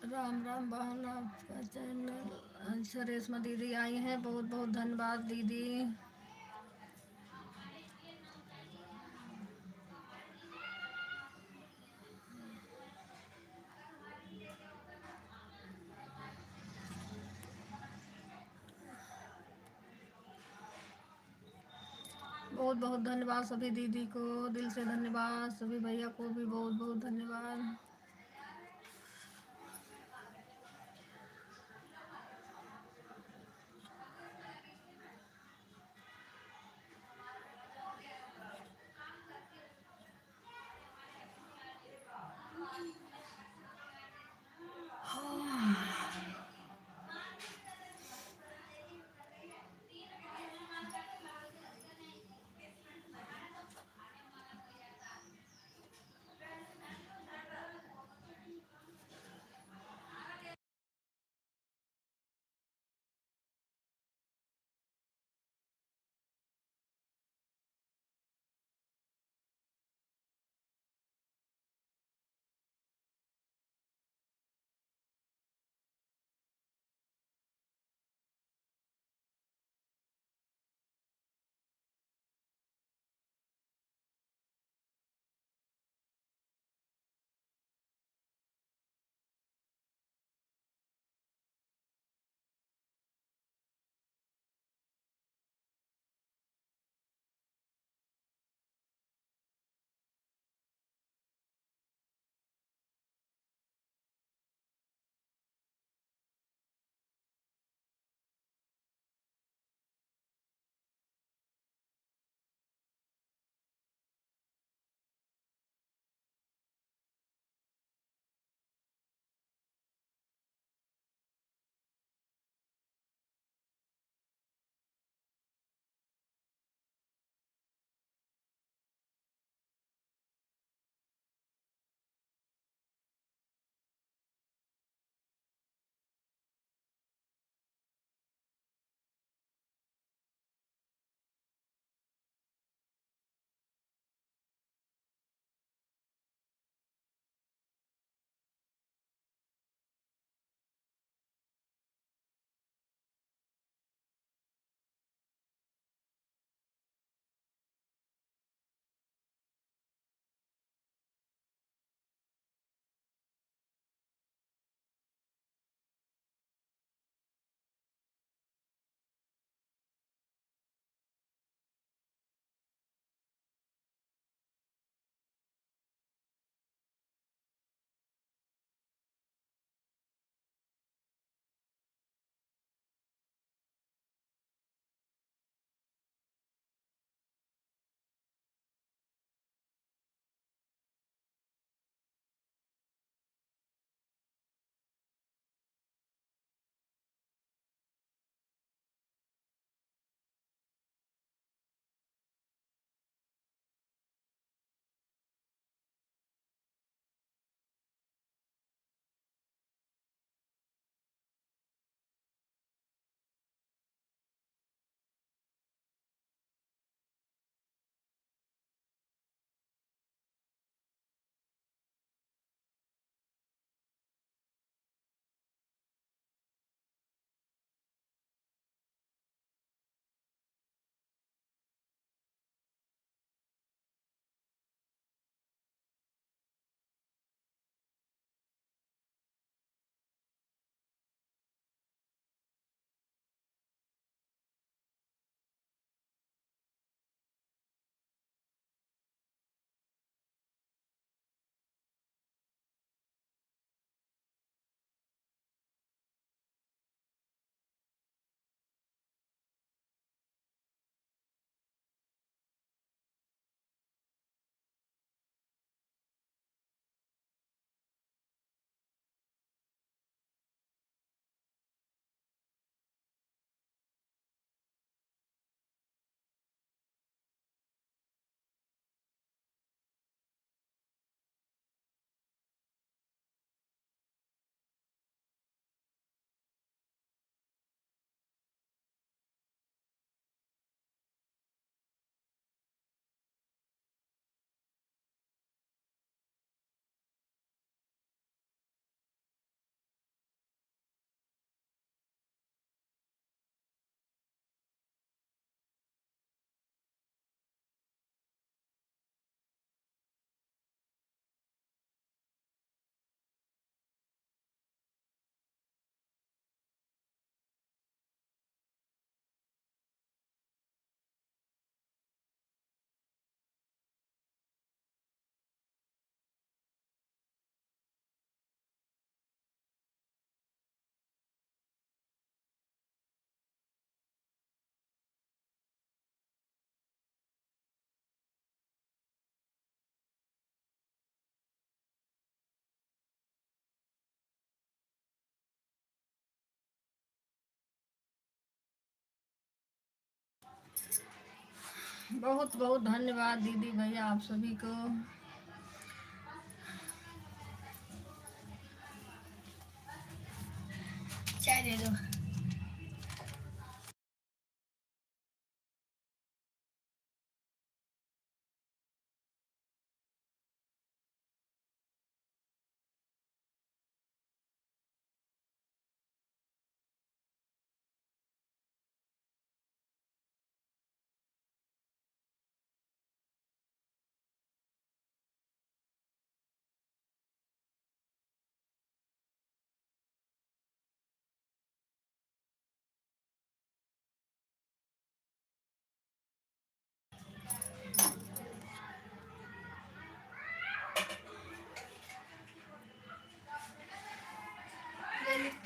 S1: राम राम बहन, आपका चैनल। अच्छा रेशमा दीदी आई हैं, बहुत बहुत धन्यवाद दीदी। बहुत बहुत धन्यवाद सभी दीदी को, दिल से धन्यवाद, सभी भैया को भी बहुत बहुत धन्यवाद। बहुत बहुत धन्यवाद दीदी भैया आप सभी को। चाय दे दो।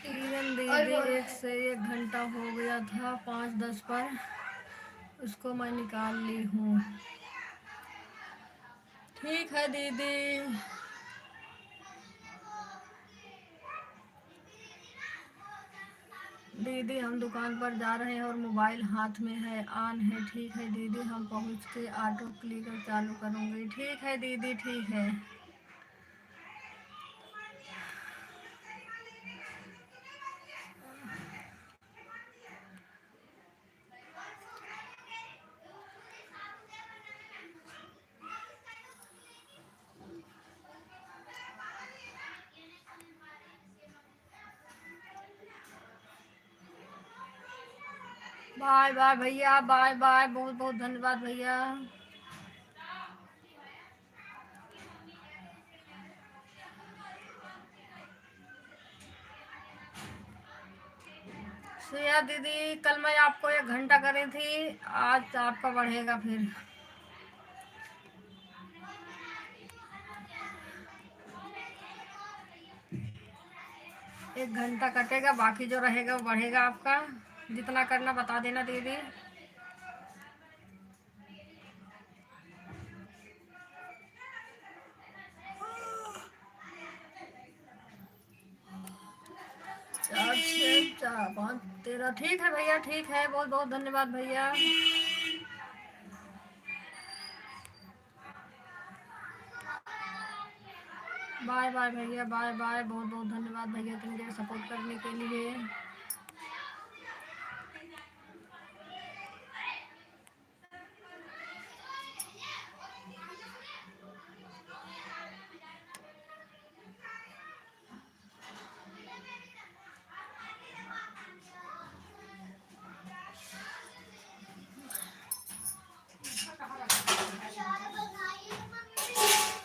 S1: किरण दीदी 1 से 1 घंटा हो गया था 5:10 पर, उसको मैं निकाल ली हूँ। ठीक है दीदी। दीदी हम दुकान पर जा रहे हैं और मोबाइल हाथ में है, ऑन है। ठीक है दीदी, हम पहुँच के ऑटो क्लिकर चालू करूँगी। ठीक है दीदी, ठीक है। बाय बाय भैया, बाय बाय, बहुत बहुत धन्यवाद भैया। श्रेया दीदी, कल मैं आपको 1 घंटा करी थी, आज आपका बढ़ेगा फिर। 1 घंटा कटेगा, बाकी जो रहेगा वो बढ़ेगा आपका। जितना करना बता देना दीदी। चार छः चार 5 13। ठीक है भैया, ठीक है, बहुत बहुत धन्यवाद भैया। बाय बाय भैया, बाय बाय, बहुत बहुत धन्यवाद भैया तुम मुझे सपोर्ट करने के लिए।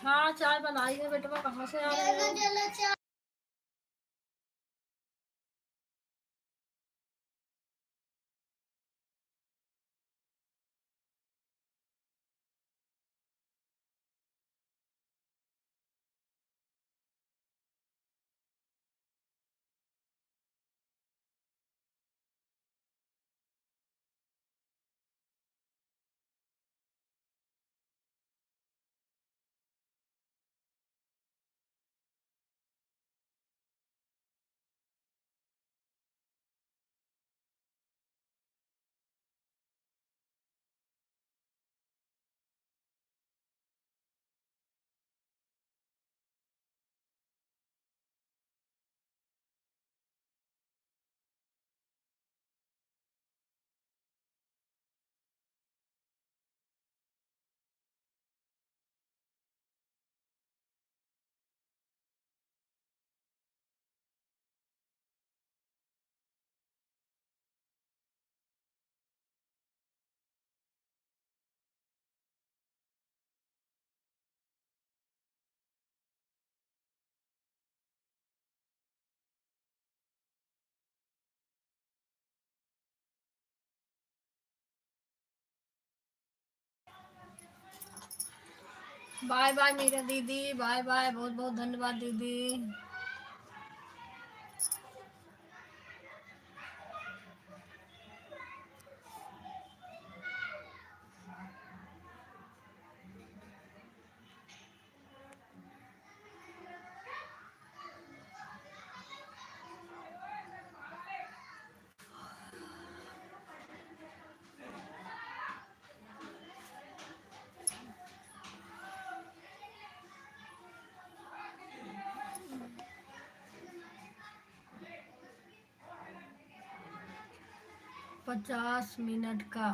S1: हाँ चाय बनाई है बेटवा, कहाँ से आ रहे हो? बाय बाय मीरा दीदी, बाय बाय, बहुत बहुत धन्यवाद दीदी। 50 मिनट का।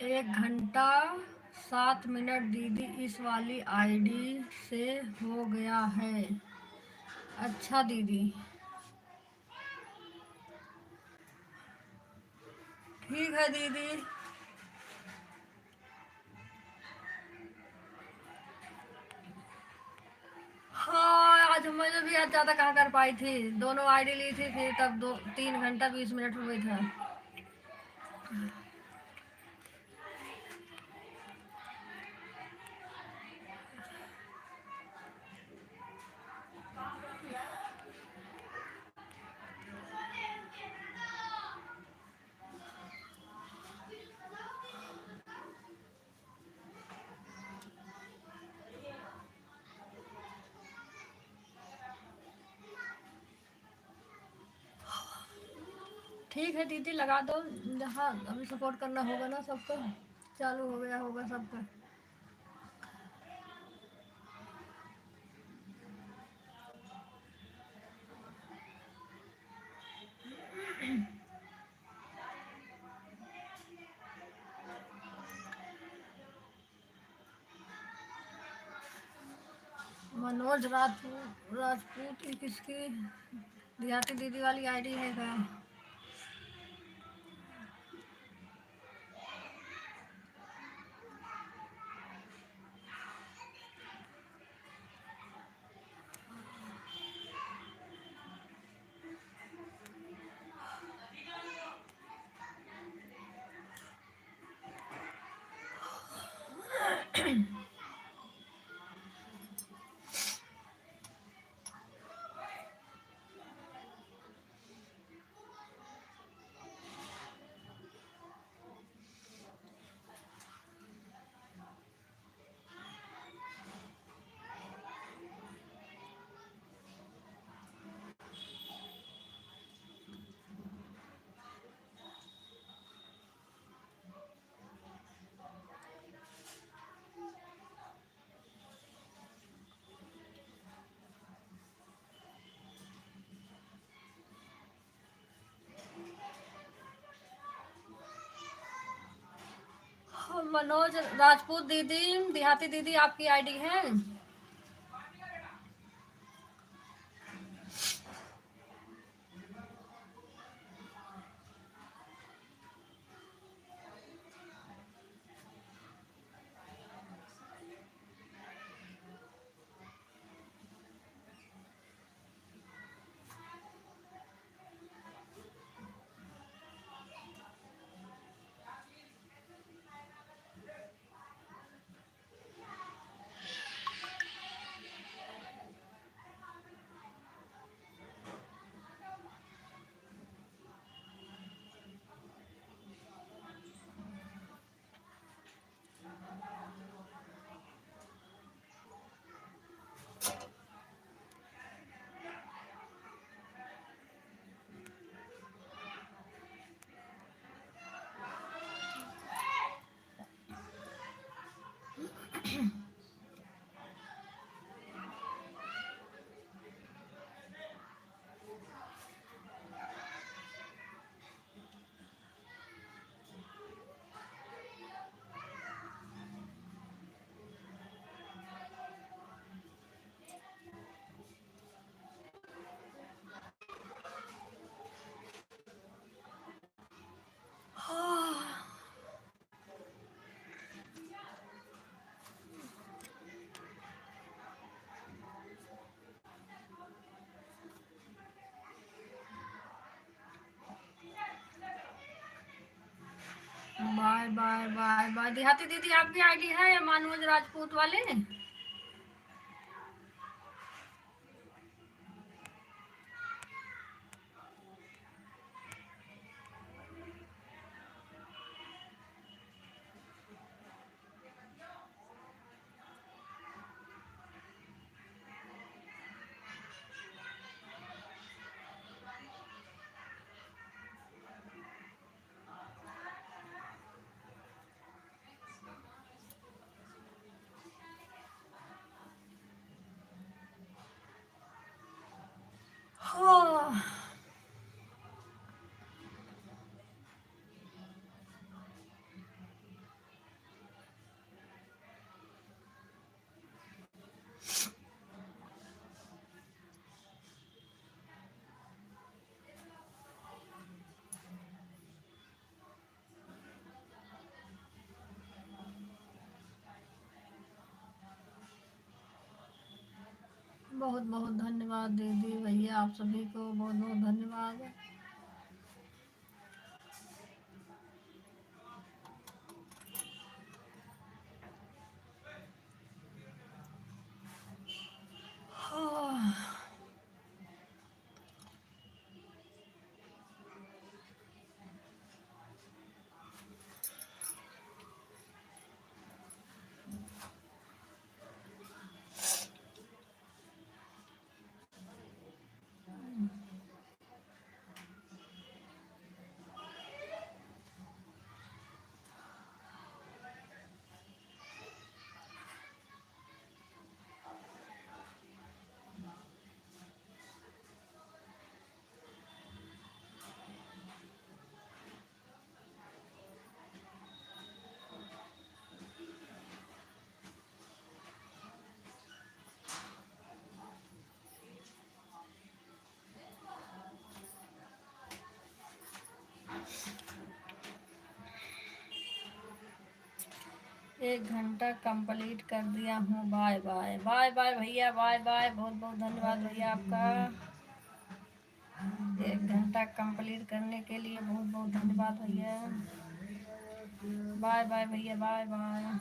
S1: 1 घंटा 7 मिनट दीदी इस वाली आईडी से हो गया है। अच्छा दीदी, ठीक है दीदी। हाँ, आज मुझे भी आज ज़्यादा कहाँ कर पाई थी, दोनों आईडी ली थी, फिर तब 3 घंटा 20 मिनट हुए थे। ठीक है दीदी, लगा दो। हाँ, अभी सपोर्ट करना होगा ना सबको। चालू हो गया होगा सबका। मनोज राजपूत ये किसकी देहाती दीदी वाली आईडी है क्या? मनोज राजपूत दीदी देहाती दीदी आपकी आईडी है? Bye bye bye bye. देहाती दीदी आपकी आईडी है या मनोज राजपूत वाले? बहुत बहुत धन्यवाद दीदी भैया, आप सभी को बहुत बहुत धन्यवाद। हाँ। एक घंटा कंप्लीट कर दिया हूँ। बाय बाय बाय बाय भैया, बाय बाय, बहुत बहुत धन्यवाद भैया आपका। 1 घंटा कंप्लीट करने के लिए बहुत बहुत धन्यवाद भैया। बाय बाय भैया, बाय बाय।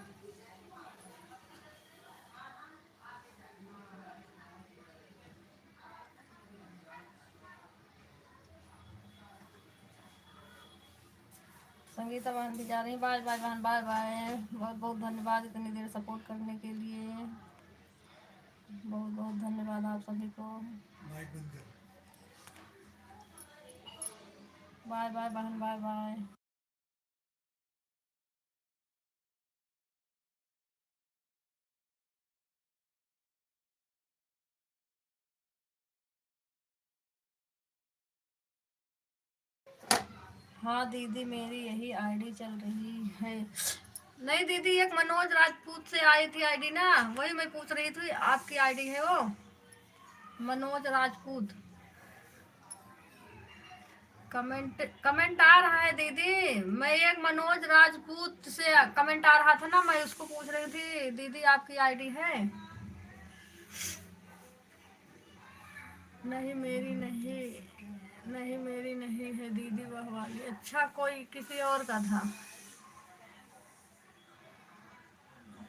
S1: संगीता बहन भी जा रही, बाय बाय बहन, बाय बाय। बहुत बहुत धन्यवाद इतनी देर सपोर्ट करने के लिए, बहुत बहुत धन्यवाद आप सभी को। बाय बाय बहन, बाय बाय। हाँ दीदी, मेरी यही आईडी चल रही है। नहीं दीदी, एक मनोज राजपूत से आई थी आईडी ना, वही मैं पूछ रही थी, आपकी आईडी है वो? मनोज राजपूत। कमेंट कमेंट आ रहा है दीदी, मैं एक मनोज राजपूत से कमेंट आ रहा था ना, मैं उसको पूछ रही थी दीदी आपकी आईडी है? नहीं मेरी नहीं, नहीं मेरी नहीं है दीदी वह वाली। अच्छा, कोई किसी और का था,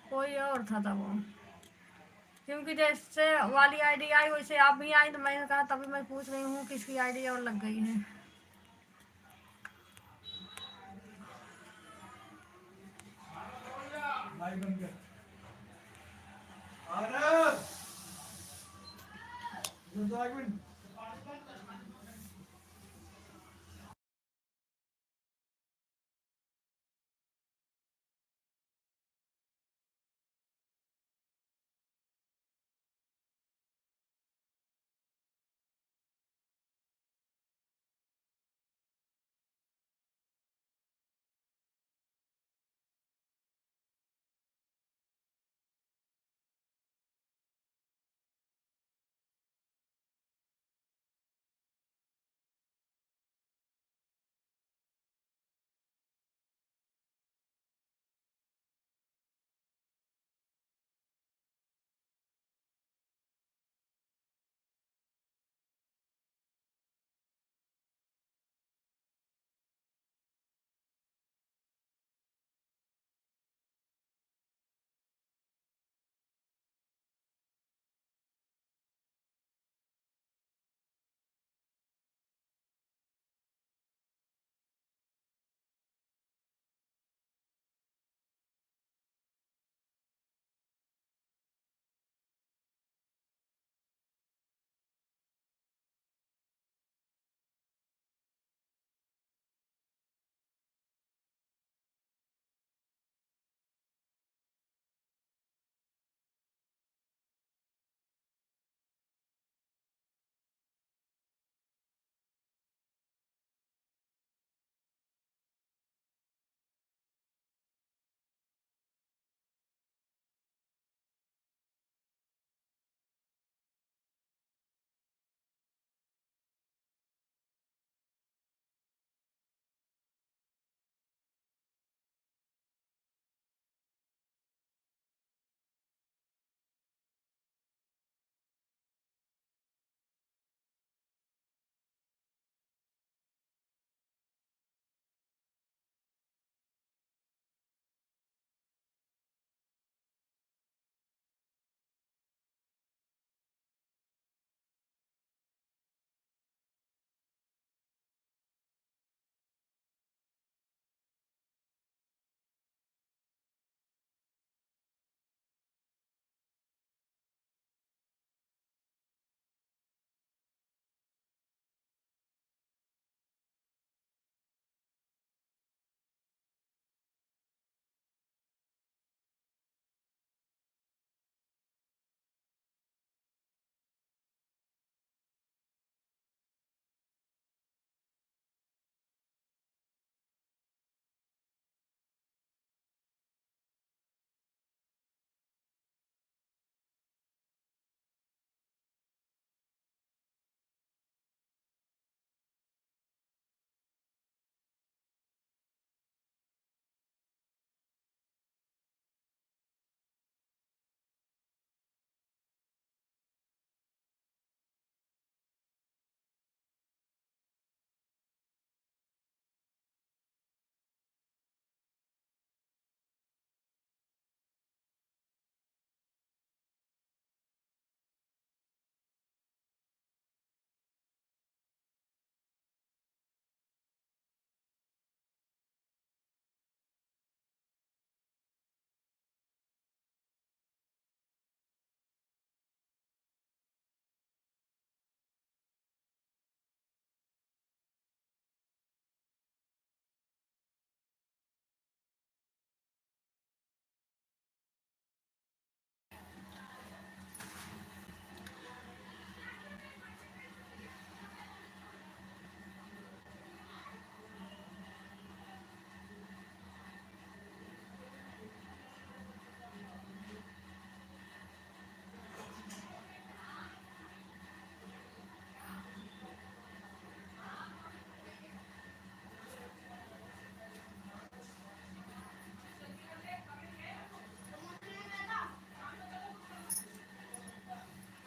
S1: कोई और था तब वो। क्योंकि जैसे वाली आईडी आई वैसे आप भी आई, तो मैंने कहा तभी मैं पूछ रही हूँ किसकी आईडी और लग गई है।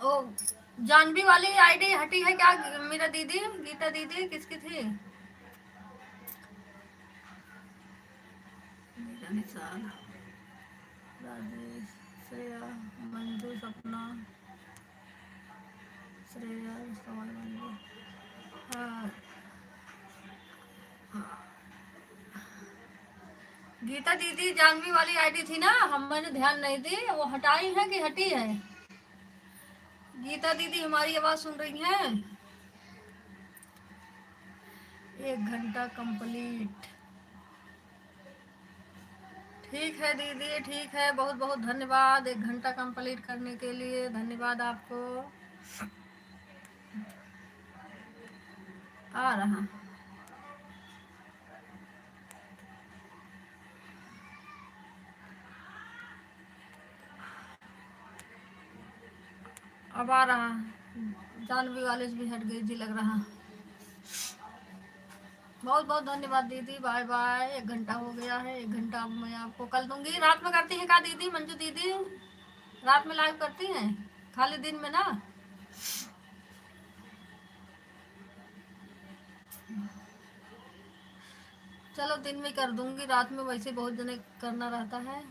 S1: ओ जानवी वाली आईडी हटी है क्या मेरा दीदी? गीता दीदी किसकी थी? मेरा निशान, राजेश, श्रेया, मंजू, सपना, श्रेया, सवाल मंजू। हाँ, गीता दीदी जानवी वाली आईडी थी ना, हम मैंने ध्यान नहीं दी, वो हटाई है कि हटी है? गीता दीदी हमारी आवाज सुन रही हैं? 1 घंटा कंप्लीट। ठीक है दीदी, ठीक है, बहुत बहुत धन्यवाद 1 घंटा कंप्लीट करने के लिए, धन्यवाद आपको। आ रहा, अब आ रहा। जानवी वाले से भी हट गई थी लग रहा। बहुत बहुत धन्यवाद दीदी, बाय बाय। 1 घंटा हो गया है, 1 घंटा अब मैं आपको कल दूंगी। रात में करती हैं क्या दीदी? मंजू दीदी रात में लाइव करती हैं, खाली दिन में ना? चलो दिन में कर दूंगी, रात में वैसे बहुत जने करना रहता है।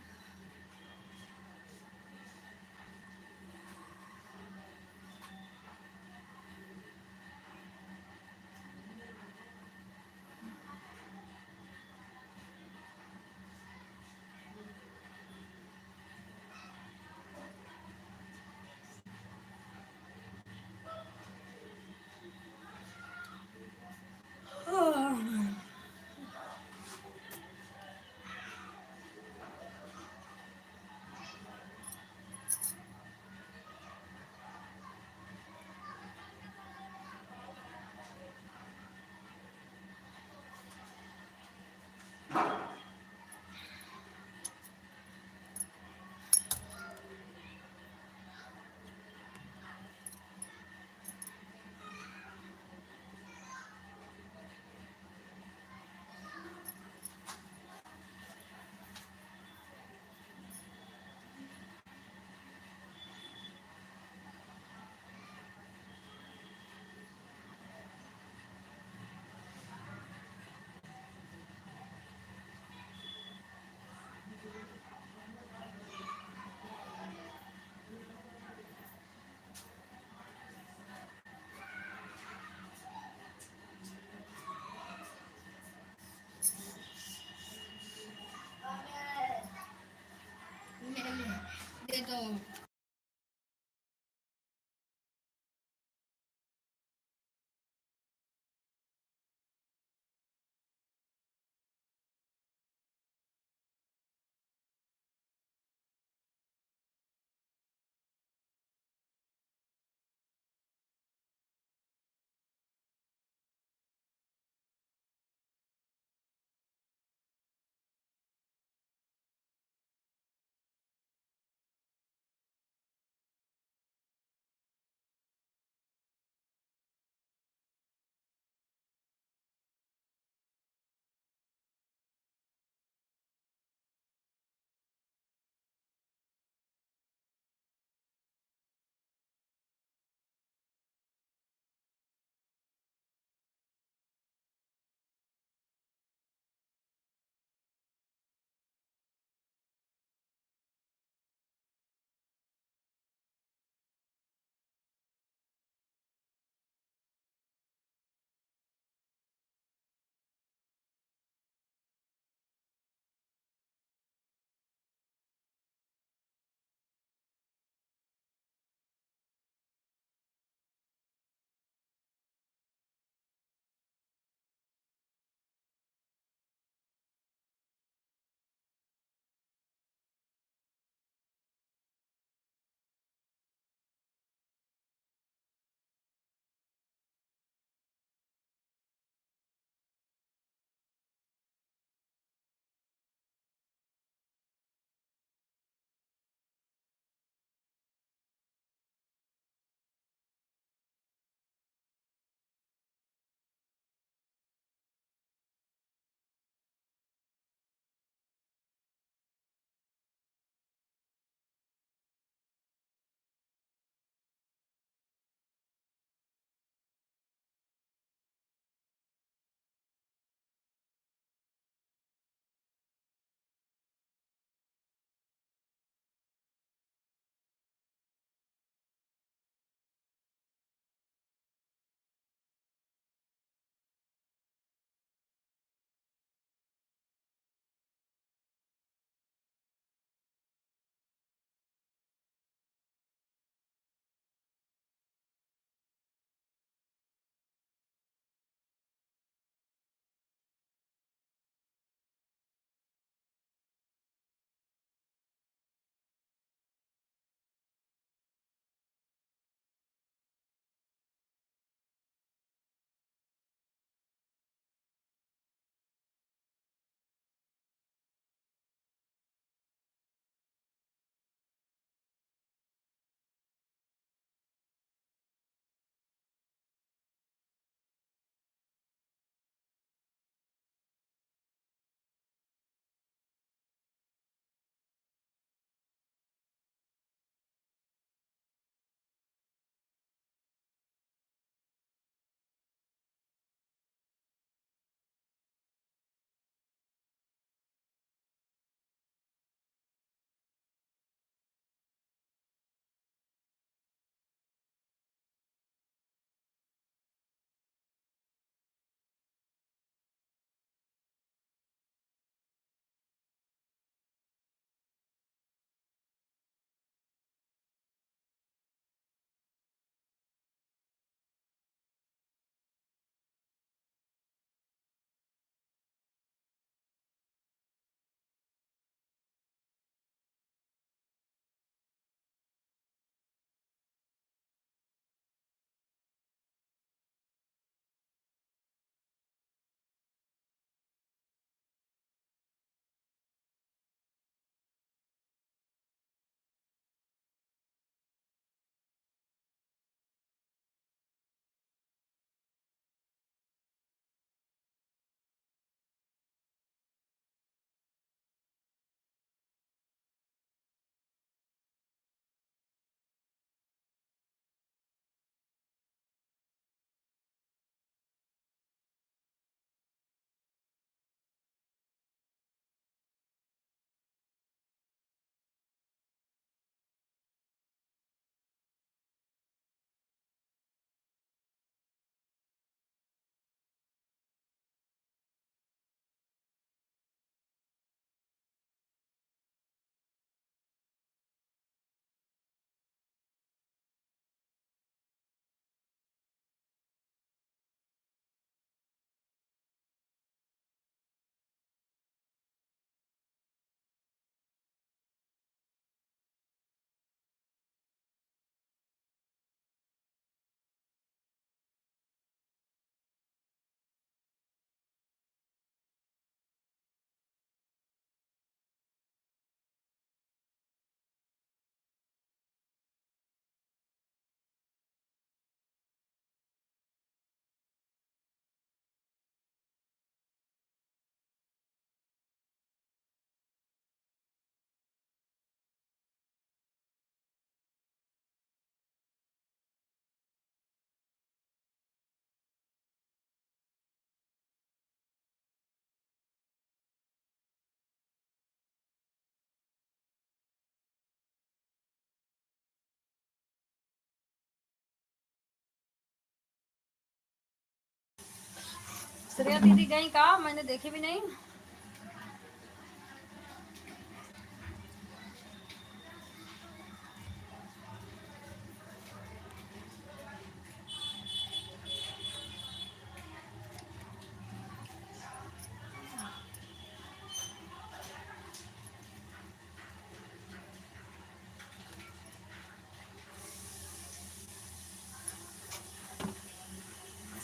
S1: श्रेया दीदी गई कहा, मैंने देखी भी नहीं।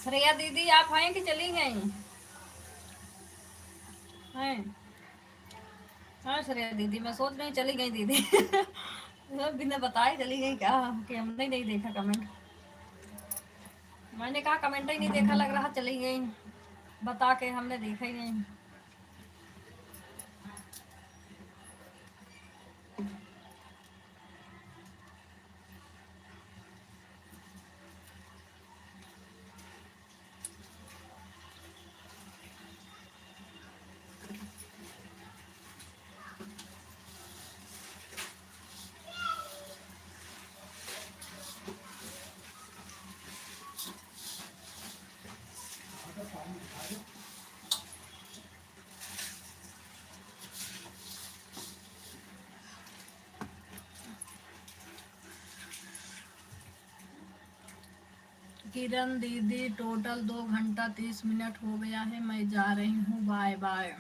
S1: श्रेया दीदी आप हैं कि चली गई हैं? हाँ श्रेया दीदी, मैं सोच रही चली गई दीदी। बिना बताए चली गई क्या, कि हमने नहीं देखा कमेंट। मैंने कहा कमेंट ही नहीं देखा, लग रहा चली गई बता के, हमने देखा ही नहीं। किरण दीदी टोटल 2 घंटा 30 मिनट हो गया है, मैं जा रही हूँ, बाय बाय।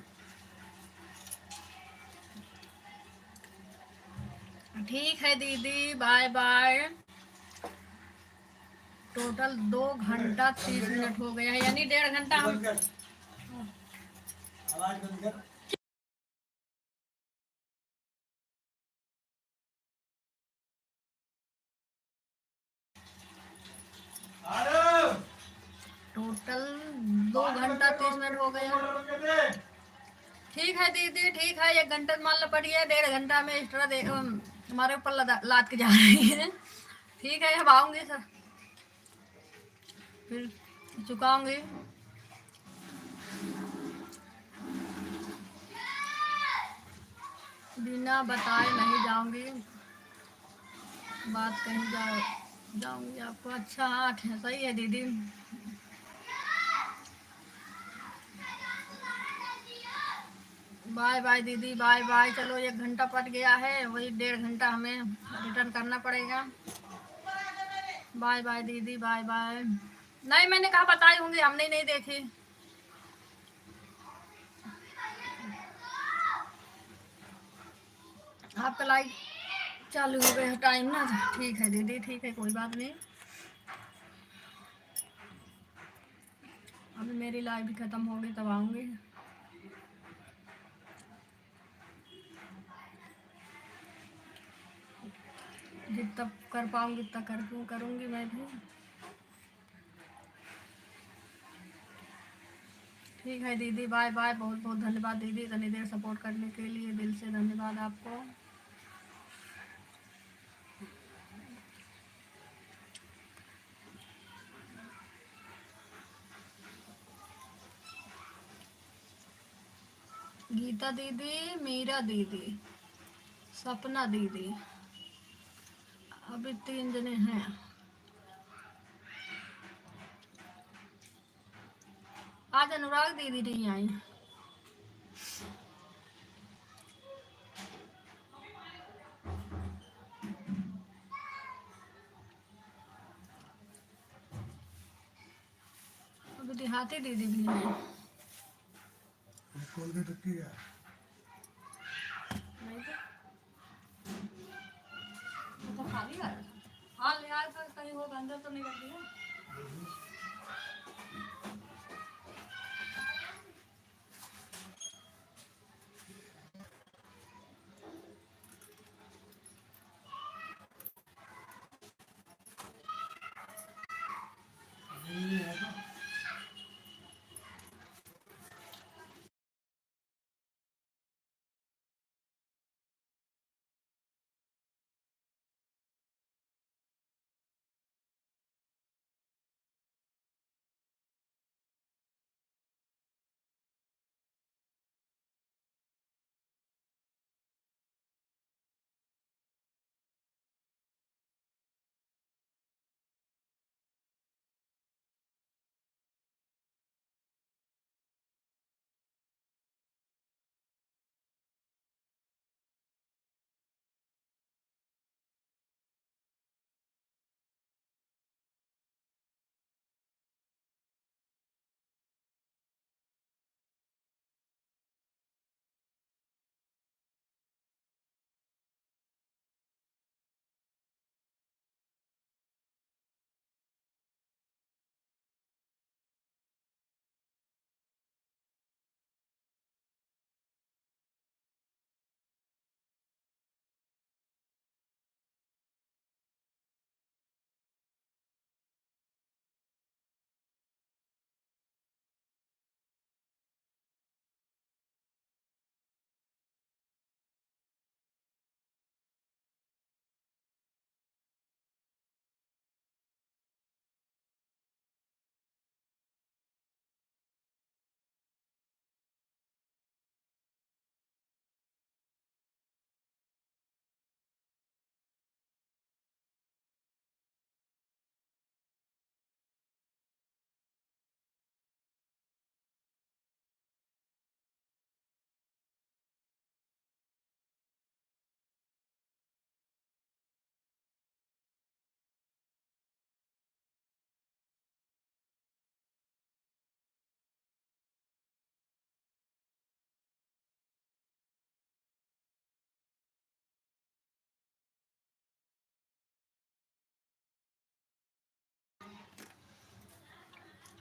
S1: ठीक है दीदी, बाय बाय। टोटल 2 घंटा 30 मिनट हो गया है, यानी 1.5 घंटा हम टोटल 2 घंटा 30 मिनट हो गया। ठीक है दीदी, ठीक है, 1 घंटा मान लो पड़ी है, 1.5 घंटा में एक्स्ट्रा हमारे ऊपर लाद के जा रही है। ठीक है, अब आऊंगी सर, फिर चुकाऊंगी। बिना बताए नहीं जाऊंगी, बात कहीं जाऊंगी आपको। अच्छा हाँ सही है दीदी। बाय बाय दीदी, बाय बाय। चलो 1 घंटा पड़ गया है, वही 1.5 घंटा हमें रिटर्न करना पड़ेगा। बाय बाय दीदी, बाय बाय। नहीं मैंने कहा बताई होंगी, हमने नहीं देखी। आपका लाइक चालू हो गया टाइम ना। ठीक है दीदी, ठीक है, कोई बात नहीं। अभी मेरी लाइफ भी खत्म होगी तब आऊंगी। जितना कर पाऊंगी उतना करूंगी मैं भी। ठीक है दीदी, बाय बाय। बहुत बहुत धन्यवाद दीदी, इतनी देर सपोर्ट करने के लिए, दिल से धन्यवाद आपको। गीता दीदी, मीरा दीदी, सपना दीदी, अभी 3 जने हैं। आज अनुराग दीदी नहीं आई। अभी देहाती दीदी भी नहीं आई। नहीं तो खाली आ रहा था। हाँ ले आया था, कहीं वो अंदर तो नहीं रख दिया।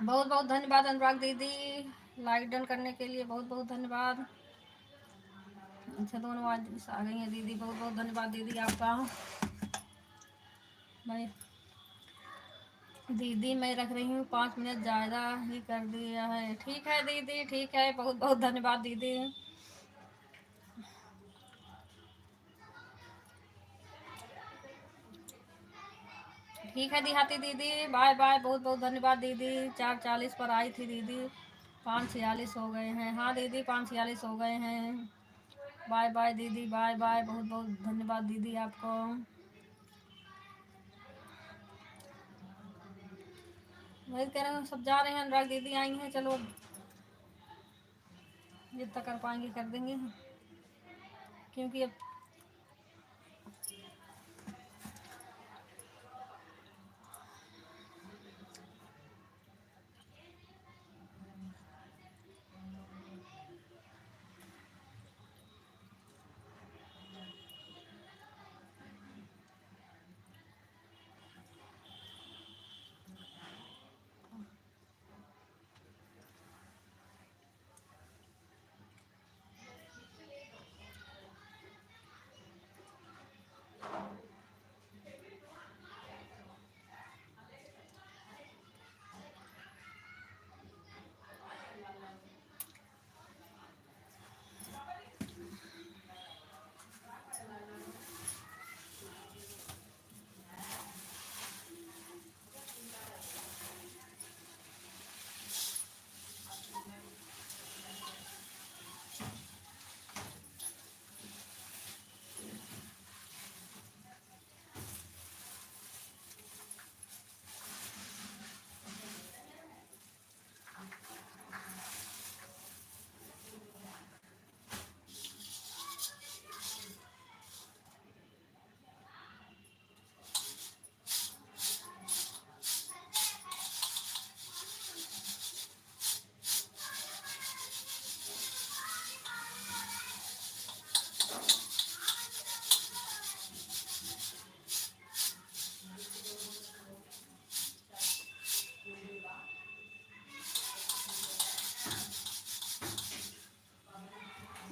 S1: बहुत बहुत धन्यवाद अनुराग दीदी, लाइक डन करने के लिए बहुत बहुत धन्यवाद। अच्छा दोनों आज आ गई हैं दीदी, बहुत बहुत धन्यवाद दीदी आपका। मैं दीदी मैं रख रही हूँ 5 मिनट ज़्यादा ही कर दिया है। ठीक है दीदी, ठीक है, बहुत बहुत धन्यवाद दीदी। ठीक है देहाती दीदी, बाय बाय, बहुत बहुत धन्यवाद दीदी। 4:40 पर आई थी दीदी, 5:46 हो गए हैं। हाँ दीदी 5:46 हो गए हैं। बाय बाय दीदी, बाय बाय, बहुत बहुत धन्यवाद दीदी आपको। वही कह रहे हैं सब जा रहे हैं, अनुराग दीदी आई हैं, चलो जितना कर पाएंगे कर देंगे, क्योंकि अब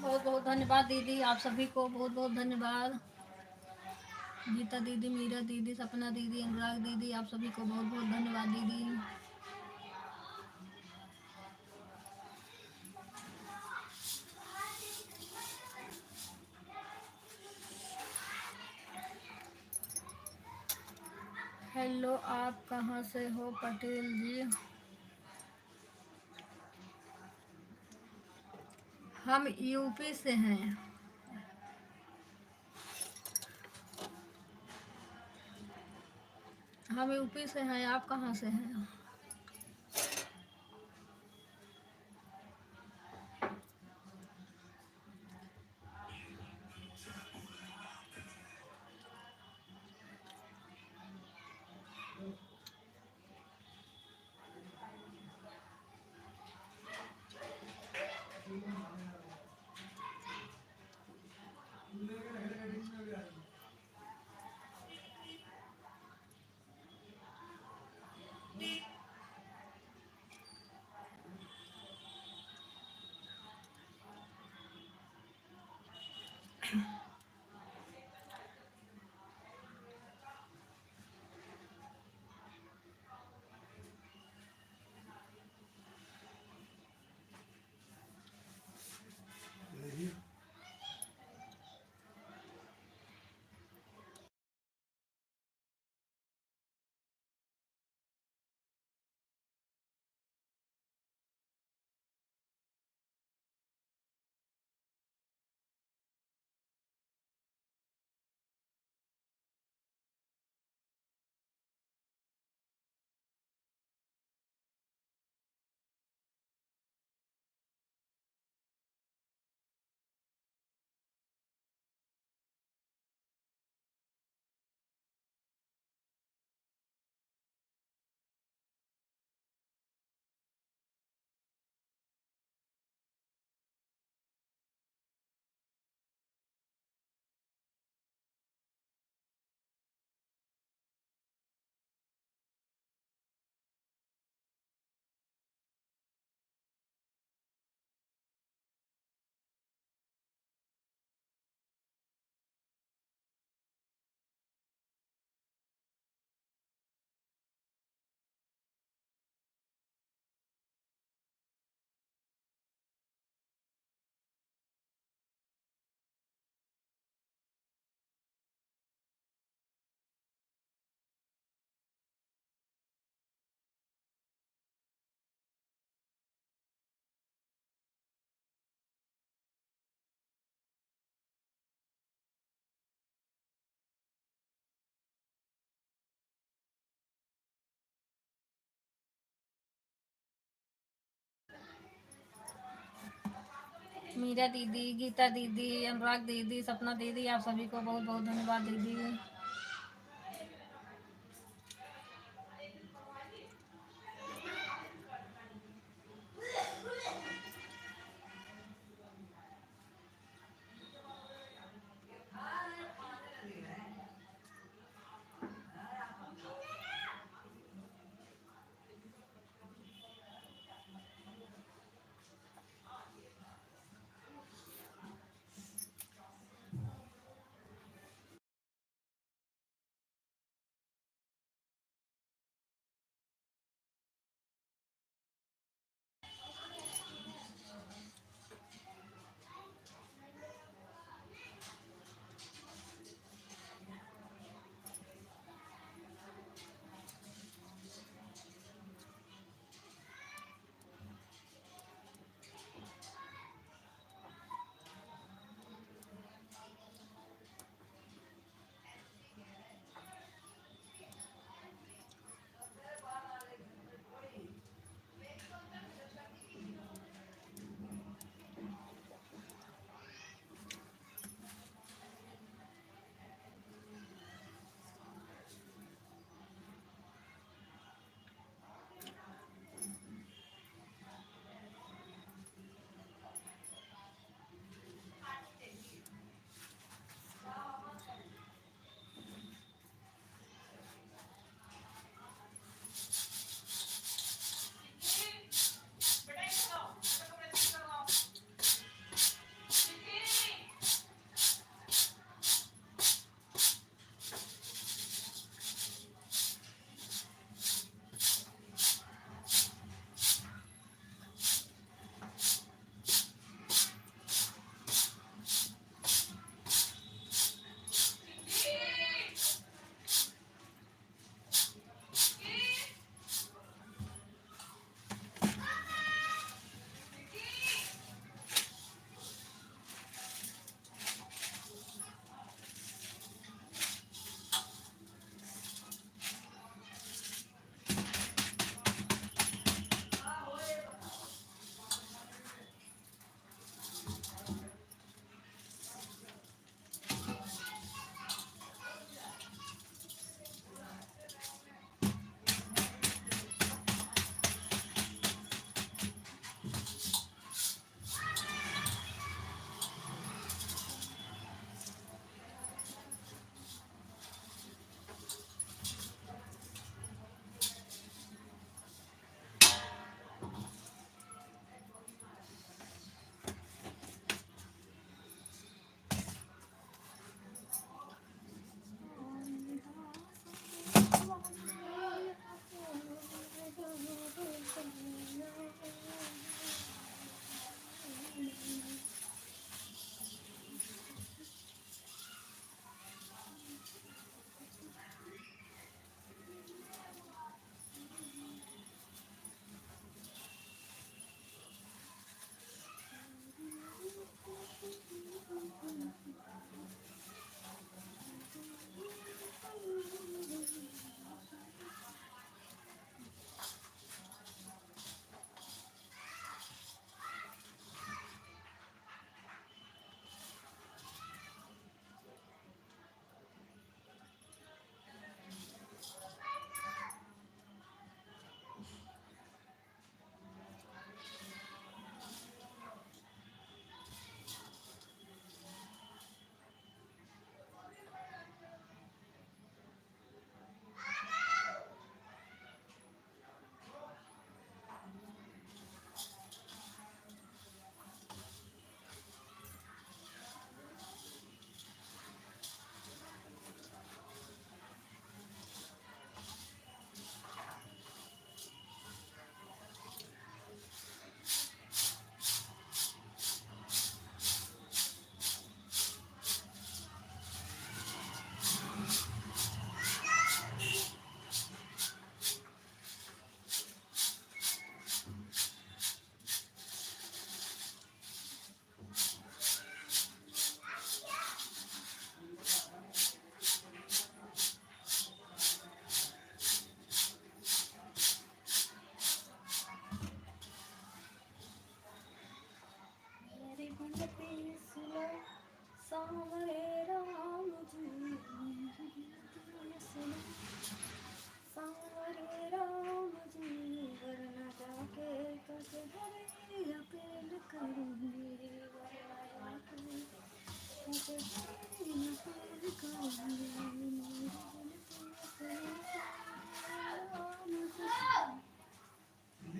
S1: बहुत बहुत धन्यवाद दीदी आप सभी को, बहुत बहुत धन्यवाद। गीता दीदी, मीरा दीदी, सपना दीदी, अनुराग दीदी, आप सभी को बहुत बहुत धन्यवाद दीदी। हेलो, आप कहाँ से हो पटेल जी? हम यूपी से हैं। हम यूपी से हैं, आप कहाँ से हैं? मीरा दीदी, गीता दीदी, अनुराग दीदी, सपना दीदी, आप सभी को बहुत बहुत धन्यवाद दीदी।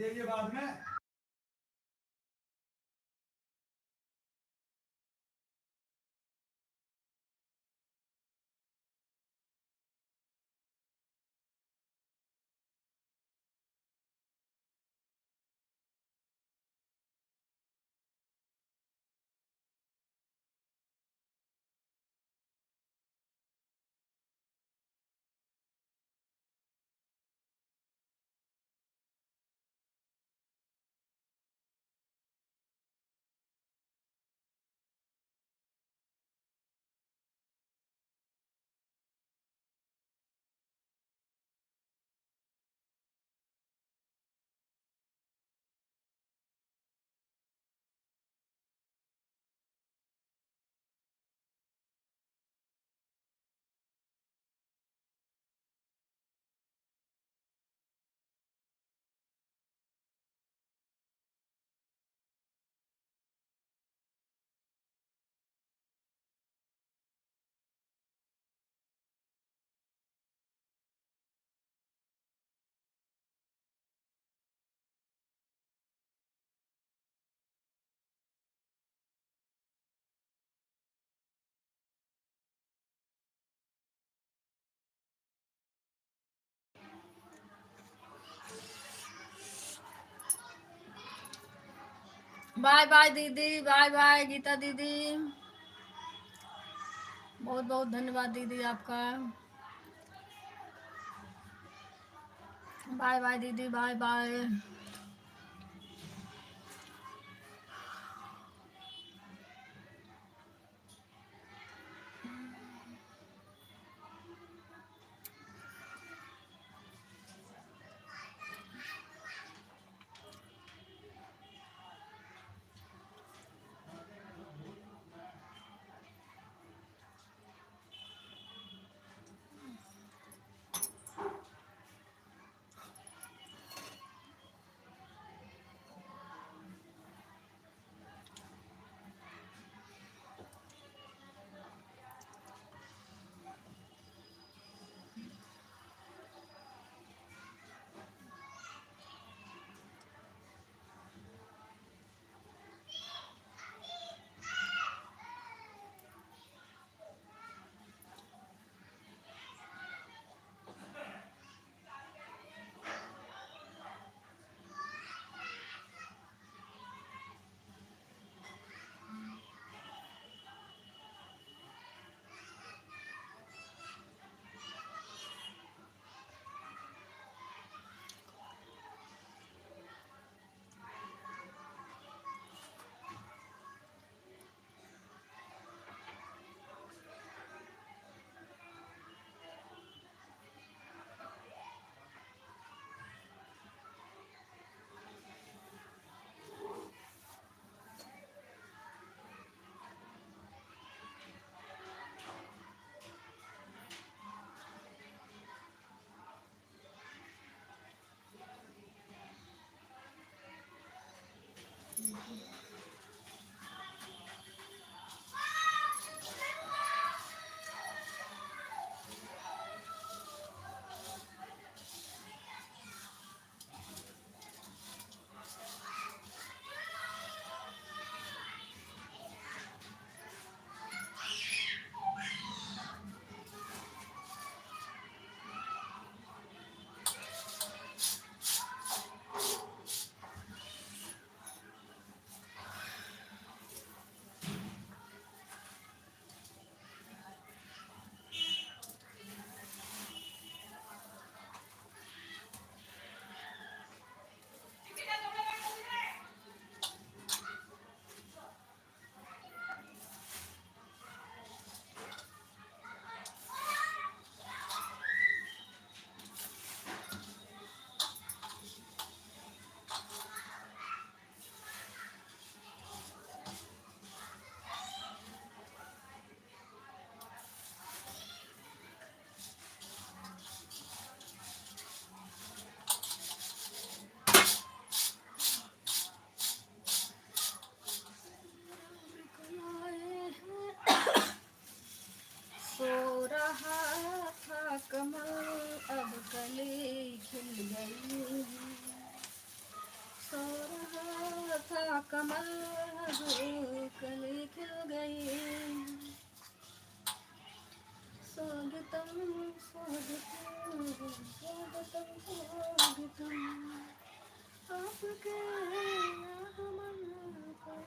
S2: देंगे बाद में।
S1: बाय बाय दीदी, बाय बाय गीता दीदी, बहुत बहुत धन्यवाद दीदी आपका। बाय बाय दीदी, बाय बाय। कमल कली खिल गई, स्वागतम स्वागतम स्वागतम स्वागतम आपके आगमन पर।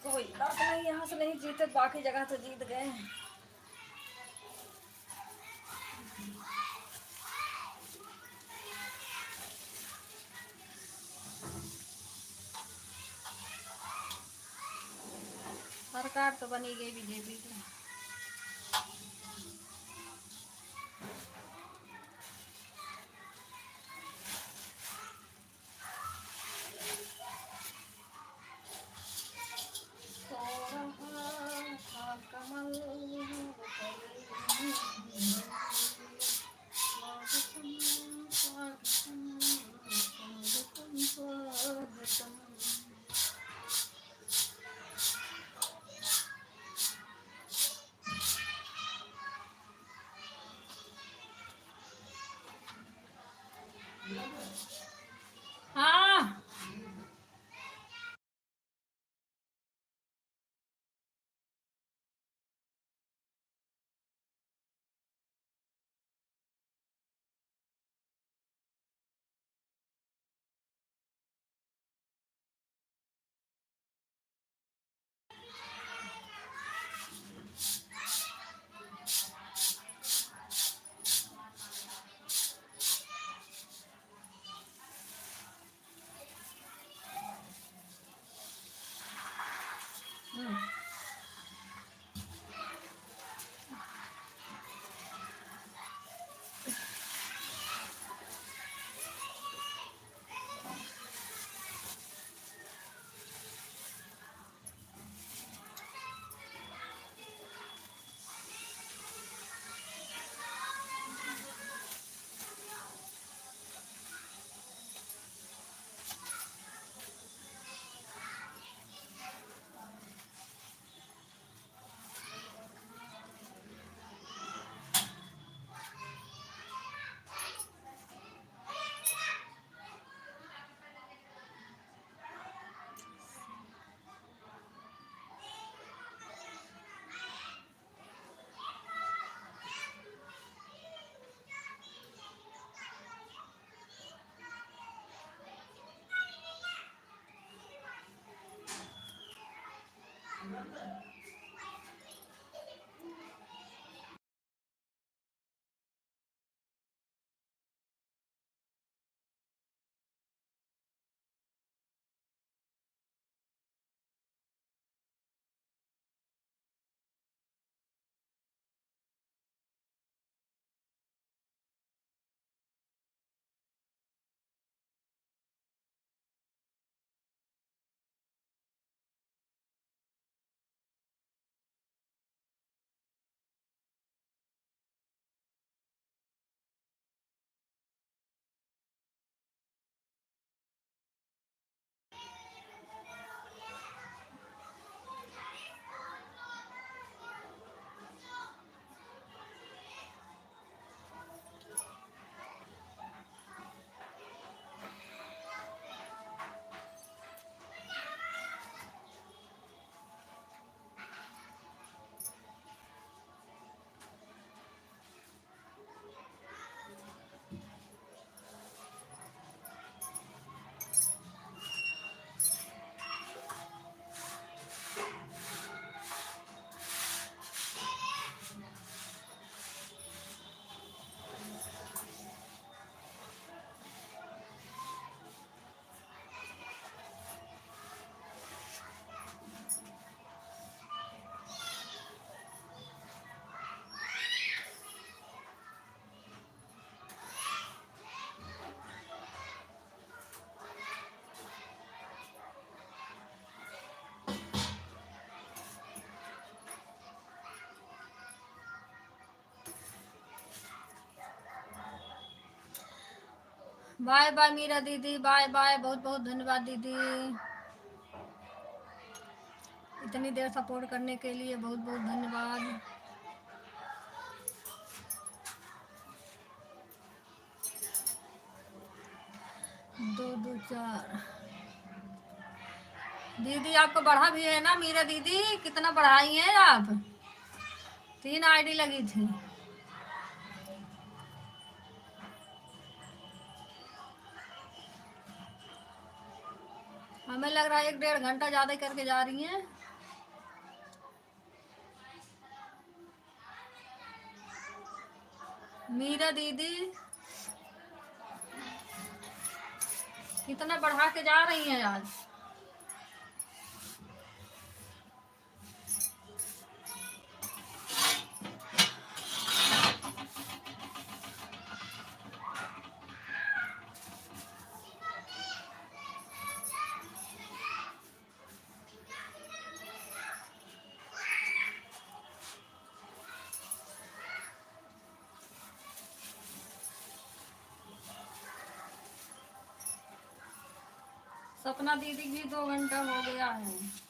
S1: कोई बात नहीं, यहाँ से नहीं जीते बाकी जगह तो जीत गए। सरकार तो बनी गई बीजेपी की। कमल स्वागतम स्वागतम स्वागतम स्वागतम। हाँ बाय बाय मीरा दीदी, बाय बाय, बहुत बहुत धन्यवाद दीदी, इतनी देर सपोर्ट करने के लिए बहुत बहुत धन्यवाद। दो दो चार दीदी आपको बढ़ा भी है ना मीरा दीदी, कितना बढ़ाई हैं आप? 3 आईडी लगी थी। हमें लग रहा है 1-1.5 घंटा ज्यादा करके जा रही हैं। मीरा दीदी कितना बढ़ा के जा रही हैं आज। सपना दीदी भी 2 घंटा हो गया है।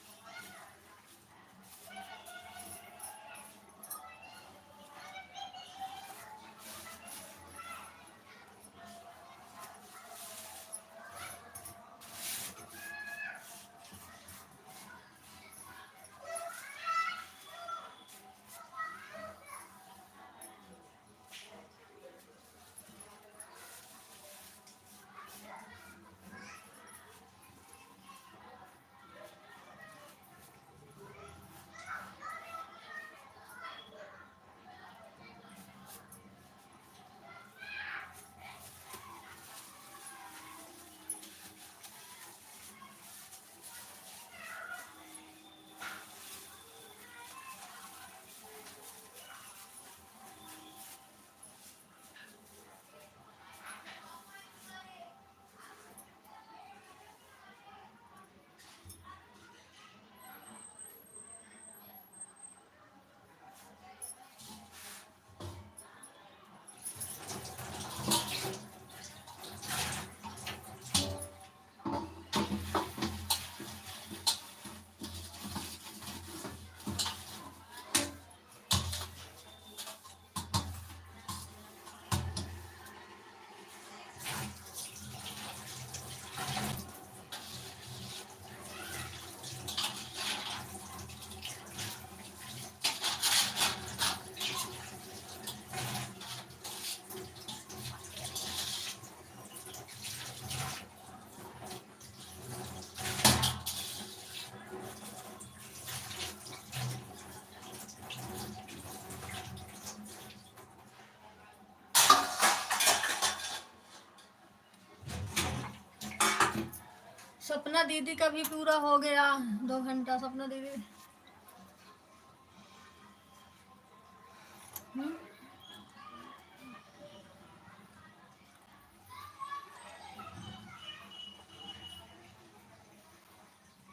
S1: सपना दीदी का भी पूरा हो गया 2 घंटा। सपना दीदी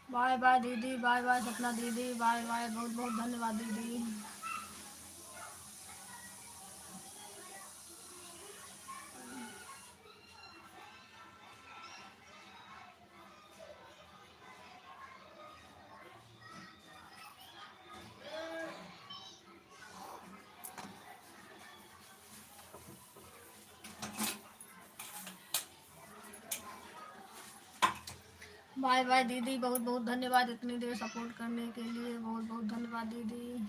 S1: बाय बाय दीदी, बाय बाय सपना दीदी, बाय बाय, बहुत बहुत धन्यवाद दीदी। बाय बाय दीदी, बहुत बहुत धन्यवाद इतनी देर सपोर्ट करने के लिए, बहुत बहुत धन्यवाद दीदी।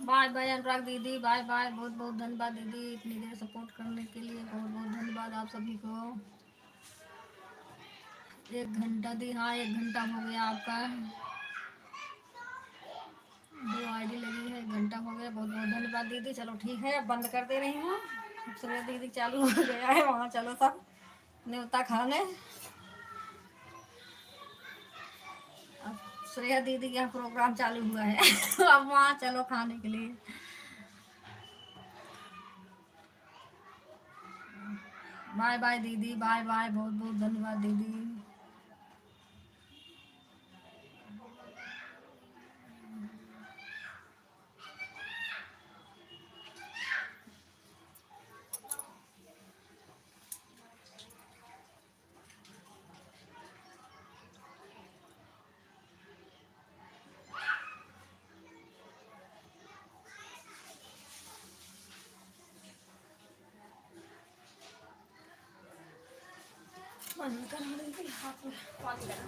S1: बाय बाय अनुराग दीदी, बाय बाय, बहुत बहुत धन्यवाद दीदी इतनी देर सपोर्ट करने के लिए, बहुत बहुत धन्यवाद आप सभी को। 1 घंटा दी, हाँ 1 घंटा हो गया आपका, 2 आईडी लगी है, 1 घंटा हो गया, बहुत बहुत धन्यवाद दीदी। चलो ठीक है, अब बंद कर दे रही हूँ। श्रेया दीदी चालू हो गया है, वहाँ चलो सब न्योता खाने। अब श्रेया दीदी का प्रोग्राम चालू हुआ है अब वहाँ चलो खाने के लिए। बाय बाय दीदी, बाय बाय, बहुत बहुत धन्यवाद दीदी। बंद कर दीदी, हाथ में पानी लगा।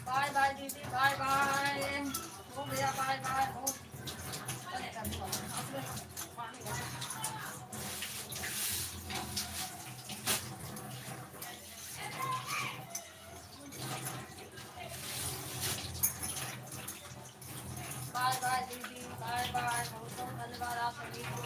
S1: बाय बाय दीदी, बाय बाय, हो गया बाय बाय, बहुत चलेगा पानी लगा। बाय बाय दीदी, बाय बाय, बहुत बहुत धन्यवाद आप सभी को।